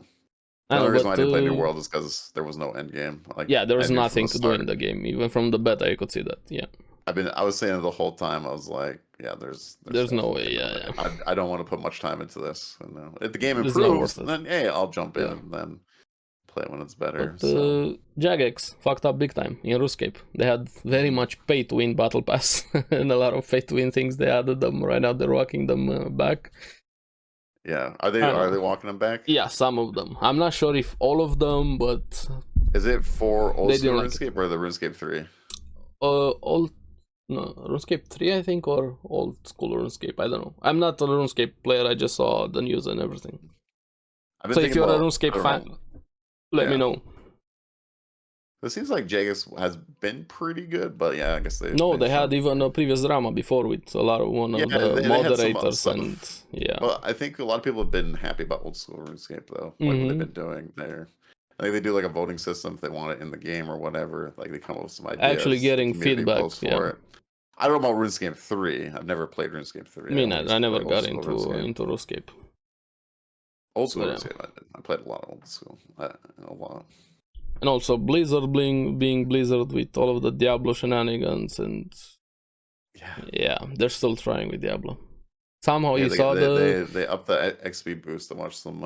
The only reason I didn't play New World is because there was no end game. Like, there was nothing to do in the game. Even from the beta, you could see that. Yeah. I was saying it the whole time. I was like, there's no way. Yeah. I don't want to put much time into this. And if the game improves, then hey, I'll jump in and then play it when it's better. But Jagex fucked up big time in RuneScape. They had very much pay to win battle pass and a lot of pay to win things. They added them. Right now they're walking them back. Yeah, are they walking them back? Yeah, some of them. I'm not sure if all of them, but is it for old school RuneScape or the RuneScape 3? RuneScape 3, I think, or old school RuneScape. I don't know. I'm not a RuneScape player. I just saw the news and everything. So if you're a RuneScape fan, let me know. It seems like Jagex has been pretty good, but I guess they had even a previous drama before with a lot of the moderators and Well, I think a lot of people have been happy about old school RuneScape though. Like what they've been doing there. I think they do like a voting system if they want it in the game or whatever. Like they come up with some ideas. Actually getting feedback for it. I don't know about RuneScape 3. I've never played RuneScape 3. I never got into RuneScape. Old school RuneScape, I played a lot of old school. A lot. And also Blizzard being Blizzard with all of the Diablo shenanigans and they're still trying with Diablo. Somehow you saw they upped the XP boost to watch some.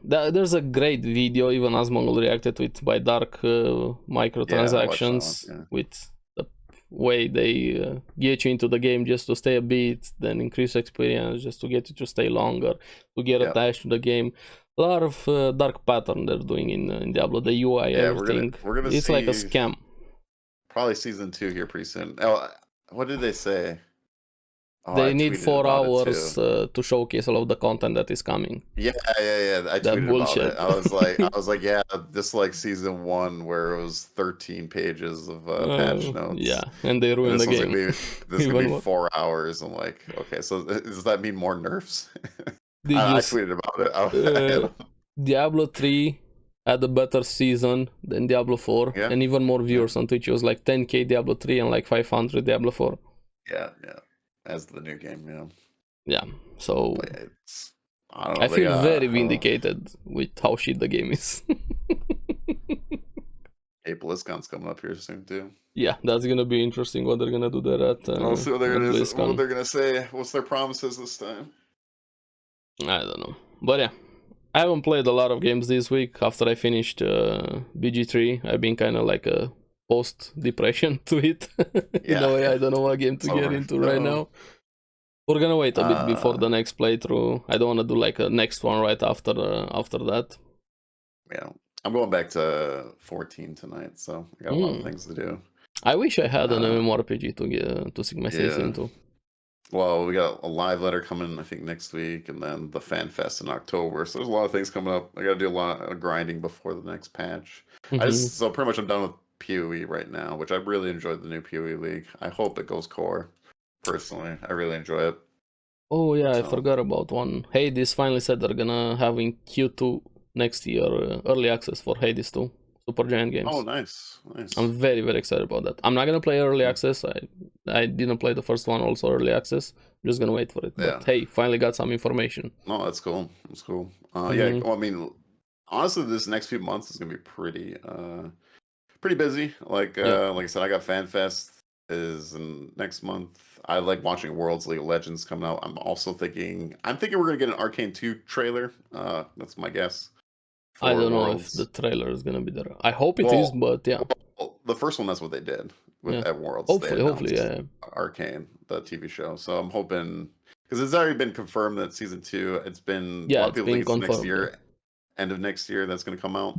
There's a great video even Asmongold reacted to it by Dark microtransactions with way they get you into the game just to stay a bit, then increase experience just to get you to stay longer, to get attached to the game. A lot of dark pattern they're doing in Diablo. The UI, everything. We're gonna it's see like a scam. Probably season 2 here pretty soon. Oh, what did they say? Oh, they need 4 hours to showcase all of the content that is coming. Yeah. I tweeted bullshit. about it. I was like, yeah, this like season 1 where it was 13 pages of patch notes. Yeah, and they ruined the game. This could be 4 hours. I'm like, okay, so does that mean more nerfs? I tweeted about it. Diablo 3 had a better season than Diablo 4, and even more viewers on Twitch. It was like 10k Diablo 3 and like 500 Diablo 4. Yeah. As the new game, Yeah, so I don't know, I feel very vindicated with how shit the game is. Hey, BlizzCon's coming up here soon too. Yeah, that's gonna be interesting what they're gonna do there at we'll see what they're gonna say. What's their promises this time? I don't know, but yeah, I haven't played a lot of games this week. After I finished BG3, I've been kind of like a post-depression to it. In a way, I don't know what game to get into right now. We're gonna wait a bit before the next playthrough. I don't want to do like a next one right after that. Yeah, I'm going back to 14 tonight, so I got a lot of things to do. I wish I had an MMORPG to sink my teeth into. Well, we got a live letter coming, I think, next week, and then the Fan Fest in October. So there's a lot of things coming up. I got to do a lot of grinding before the next patch. So pretty much I'm done with PoE right now, which I really enjoyed the new PoE League. I hope it goes core. Personally, I really enjoy it. Oh yeah, I forgot about one. Hades finally said they're gonna have in Q2 next year early access for Hades 2. Supergiant Games. Oh, nice. I'm very, very excited about that. I'm not gonna play early access. I didn't play the first one, also early access. I'm just gonna wait for it. But hey, finally got some information. No, that's cool. That's cool. Yeah, well, I mean, honestly, this next few months is gonna be pretty busy. Like I said, I got FanFest is next month. I like watching Worlds League of Legends coming out. I'm thinking we're gonna get an Arcane 2 trailer. That's my guess. I don't know if the trailer is gonna be there. I hope it is, but yeah. Well, the first one, that's what they did at Worlds. Hopefully, yeah. Arcane, the TV show. So I'm hoping, because it's already been confirmed that season 2. It's been a lot of people think it's next year, end of next year. That's gonna come out.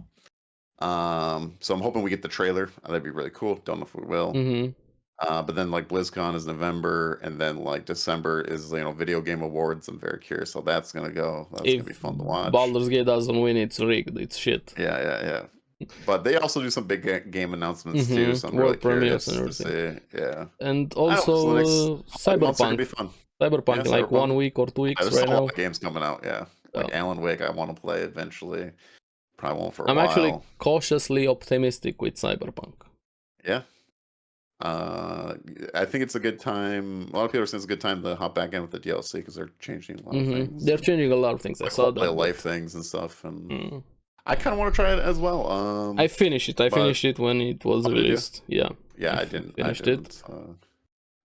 So I'm hoping we get the trailer. That'd be really cool. Don't know if we will. But then like BlizzCon is November, and then like December is Video Game Awards. I'm very curious how that's gonna go. That's gonna be fun to watch. Baldur's Gate doesn't win, it's rigged. It's shit. Yeah. But they also do some big game announcements too, so I'm really curious to see. Yeah. And also Cyberpunk. Be fun. Cyberpunk, like 1 week or 2 weeks right now. Games coming out, like Alan Wake. I want to play eventually. Probably won't for a while. I'm actually cautiously optimistic with Cyberpunk. Yeah. I think it's a good time. A lot of people are saying it's a good time to hop back in with the DLC because they're changing a lot of things. They're changing a lot of things. I saw that. Life things and stuff, and I kind of want to try it as well. I finished it. I finished it when it was released. Yeah. Yeah, I didn't. Finished it.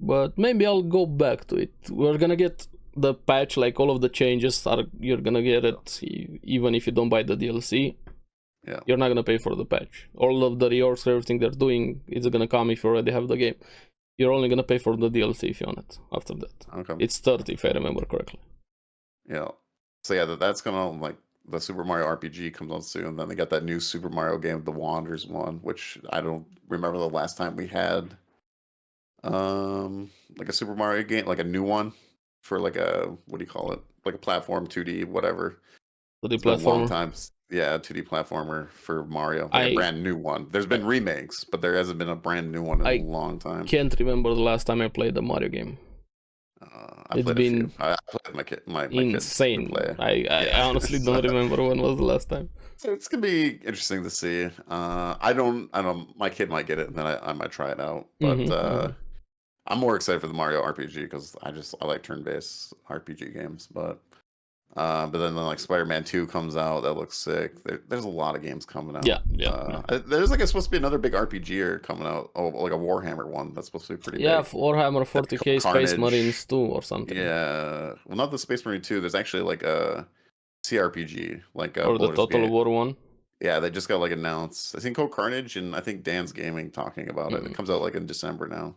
But maybe I'll go back to it. We're gonna get the patch, like all of the changes you're gonna get it even if you don't buy the DLC. Yeah. You're not gonna pay for the patch. All of the reorgs, everything they're doing, is gonna come if you already have the game. You're only gonna pay for the DLC if you want it. After that, okay, it's 30 if I remember correctly. Yeah. So yeah, that's gonna like the Super Mario RPG comes out soon. Then they got that new Super Mario game, the Wanderers one, which I don't remember the last time we had. Like a Super Mario game, like a new one for like a what do you call it? Like a platform 2D whatever. 2D platformer. Long time. Yeah, 2D platformer for Mario. Like a brand new one. There's been remakes, but there hasn't been a brand new one in a long time. I can't remember the last time I played a Mario game. It's been I played my insane. Kids I honestly don't remember when was the last time. So it's gonna be interesting to see. I don't. My kid might get it, and then I might try it out. But I'm more excited for the Mario RPG because I like turn-based RPG games. But then like Spider-Man 2 comes out, that looks sick. There's a lot of games coming out. Yeah. There's like supposed to be another big RPG coming out. Oh, like a Warhammer one that's supposed to be pretty big. Yeah, Warhammer 40k Space Marines 2 or something. Yeah, well, not the Space Marine 2. There's actually like a CRPG, like or the Total War one. Yeah, they just got like announced. I think Code Carnage and I think Dan's Gaming talking about it. It comes out like in December now.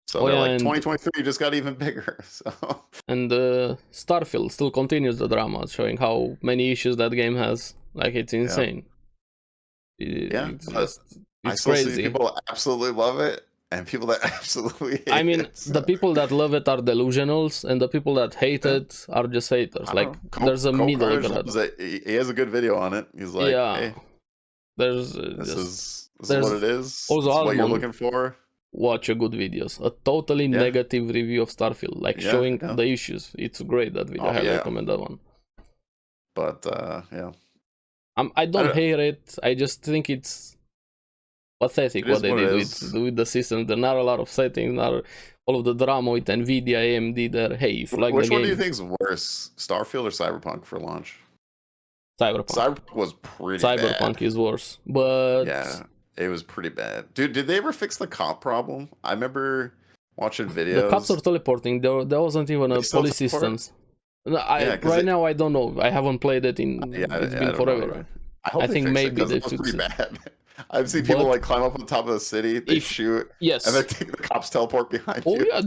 So they're like 2023 just got even bigger. So and Starfield still continues the drama, showing how many issues that game has. Like it's insane. It's still crazy. see people that absolutely love it and people that absolutely hate it. I mean, the people that love it are delusionals, and the people that hate it are just haters. Like, there's a middle ground. He has a good video on it. He's like, hey, this is what it is. Also, this is what you're looking for. Watch a good videos. A totally negative review of Starfield, like showing the issues. It's great, that video. I highly recommend that one. But I don't hate it. I just think it's pathetic what they did with the system. There are not a lot of settings, not all of the drama with Nvidia, AMD there. Hey, if you like which the game, one do you think is worse, Starfield or Cyberpunk for launch? Cyberpunk was pretty Cyberpunk bad. is worse, but yeah, it was pretty bad. Dude, did they ever fix the cop problem? I remember watching videos. The cops are teleporting. There wasn't even a police systems. Right now, I don't know. I haven't played it it's been forever. I think maybe they fixed pretty bad. I've seen people like climb up on top of the city, they shoot, and then the cops teleport behind you. Oh yeah,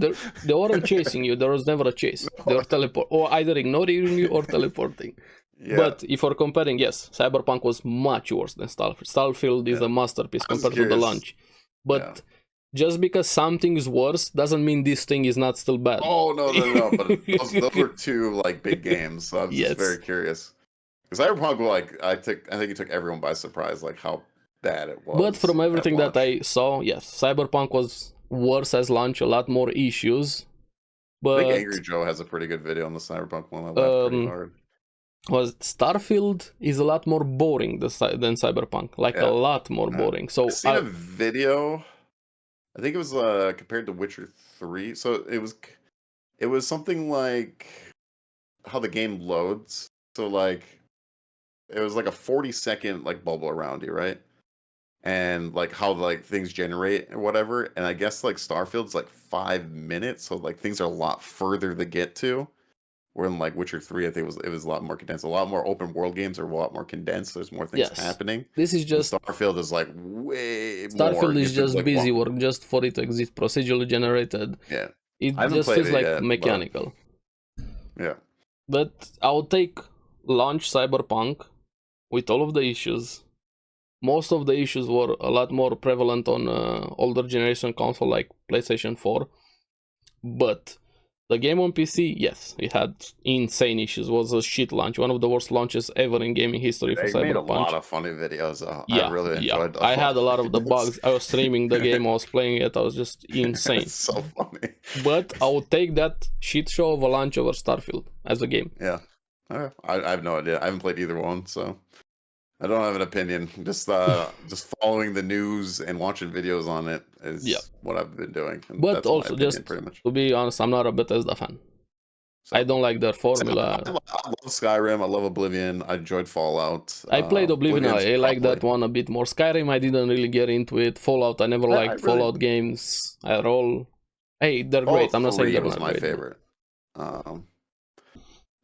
they weren't chasing you. There was never a chase. They were or either ignoring you or teleporting. Yeah. But if we're comparing, yes, Cyberpunk was much worse than Starfield. Starfield is a masterpiece compared to the launch. But just because something is worse doesn't mean this thing is not still bad. Oh no! But those were two like big games. So I was just very curious. Because Cyberpunk, I think it took everyone by surprise, like how bad it was. But from everything that I saw, yes, Cyberpunk was worse as launch, a lot more issues. But I think Angry Joe has a pretty good video on the Cyberpunk one. I laughed pretty hard. Starfield is a lot more boring than Cyberpunk, a lot more boring. So I've seen a video. I think it was compared to Witcher 3. So it was something like how the game loads. So like it was like a 40-second like bubble around you, right? And like how like things generate or whatever. And I guess like Starfield's like 5 minutes, so like things are a lot further to get to. Where in like Witcher 3, I think it was a lot more condensed. A lot more open world games are a lot more condensed. There's more things happening. This is just Starfield is like way Starfield more. Is just busy work just for it to exist, procedurally generated. Yeah. It just feels like mechanical. Yeah. But I'll take launch Cyberpunk with all of the issues. Most of the issues were a lot more prevalent on older generation console like PlayStation 4. But the game on PC, yes, it had insane issues. It was a shit launch, one of the worst launches ever in gaming history for Cyberpunk. They made a lot of funny videos. I really enjoyed them. I had a lot of the bugs. I was streaming the game, I was playing it, I was just insane. It's so funny. But I would take that shit show of a launch over Starfield as a game. Yeah. I have no idea. I haven't played either one, so I don't have an opinion. Just following the news and watching videos on it is what I've been doing. And but also, just pretty much. To be honest, I'm not a Bethesda fan. So, I don't like their formula. I love Skyrim. I love Oblivion. I enjoyed Fallout. I played Oblivion. I like that one a bit more. Skyrim, I didn't really get into it. Fallout, I never liked Fallout games at all. Hey, they're great. I'm not saying they're not great. Fallout 3 was my favorite.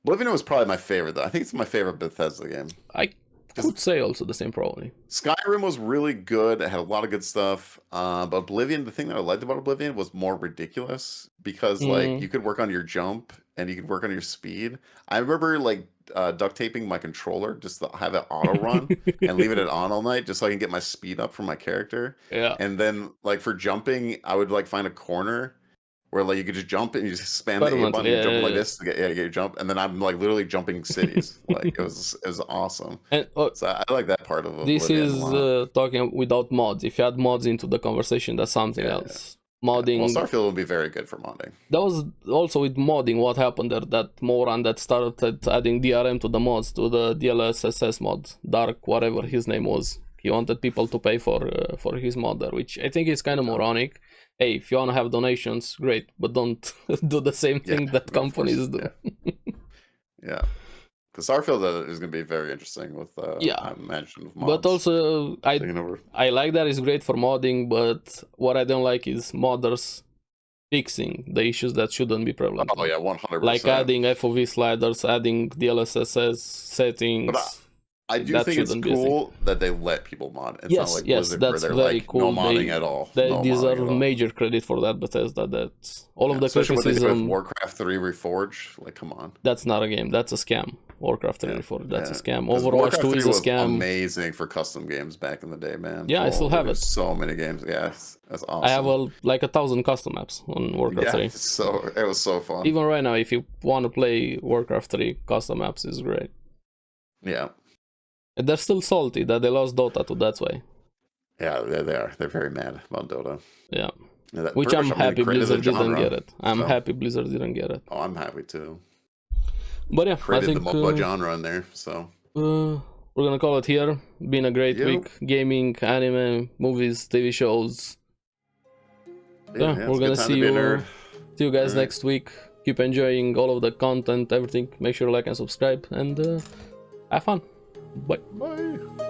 Oblivion was probably my favorite, though. I think it's my favorite Bethesda game. I could say also the same, probably. Skyrim was really good. It had a lot of good stuff. But Oblivion, the thing that I liked about Oblivion was more ridiculous because like you could work on your jump and you could work on your speed. I remember like duct taping my controller just to have it auto run and leave it on all night just so I can get my speed up for my character. Yeah. And then like for jumping, I would like find a corner where like you could just jump and you just spam the A button and jump like this to get your jump, and then I'm like literally jumping cities. Like it was awesome. And so I like that part of it. This is talking without mods. If you add mods into the conversation, that's something else. Modding. Well, Starfield would be very good for modding. That was also with modding. What happened there? That moron that started adding DRM to the mods, to the DLSS mod, Dark, whatever his name was. He wanted people to pay for his mod there, which I think is kind of moronic. Hey, if you want to have donations, great, but don't do the same thing that companies do. Yeah. Because Starfield is going to be very interesting with, I imagine, with mods. But also, I like that it's great for modding, but what I don't like is modders fixing the issues that shouldn't be prevalent. Oh, yeah, 100%. Like adding FOV sliders, adding DLSS settings. I do that think it's shouldn't be a thing. cool that they let people mod. It's not Yes, like yes, Blizzard where that's they're very like cool. no modding at all. They No deserve modding at all. major credit for that, Bethesda. That all of the Especially what they did with criticism. Warcraft 3 Reforged. Like, come on. That's not a game. That's a scam. Warcraft 3 Yeah, Reforged. That's a yeah. scam. 'Cause Overwatch Warcraft 2 3 is a was scam. amazing for custom games back in the day, man. Yeah, I still have it. So many games. Yes, that's awesome. I have like 1,000 custom maps on Warcraft 3. So it was so fun. Even right now, if you want to play Warcraft 3, custom maps is great. Yeah. And they're still salty that they lost Dota 2, that's why. Yeah, they are. They're very mad about Dota. Yeah. Yeah, Which I'm happy Blizzard didn't get it. I'm so. happy Blizzard didn't get it. Oh, I'm happy too. But yeah, Created I think the MOBA genre in there, so. We're gonna call it here. Been a great week. Gaming, anime, movies, TV shows. Yeah, we're gonna see you guys next week. Keep enjoying all of the content, everything. Make sure to like and subscribe, and have fun. Bye. Bye.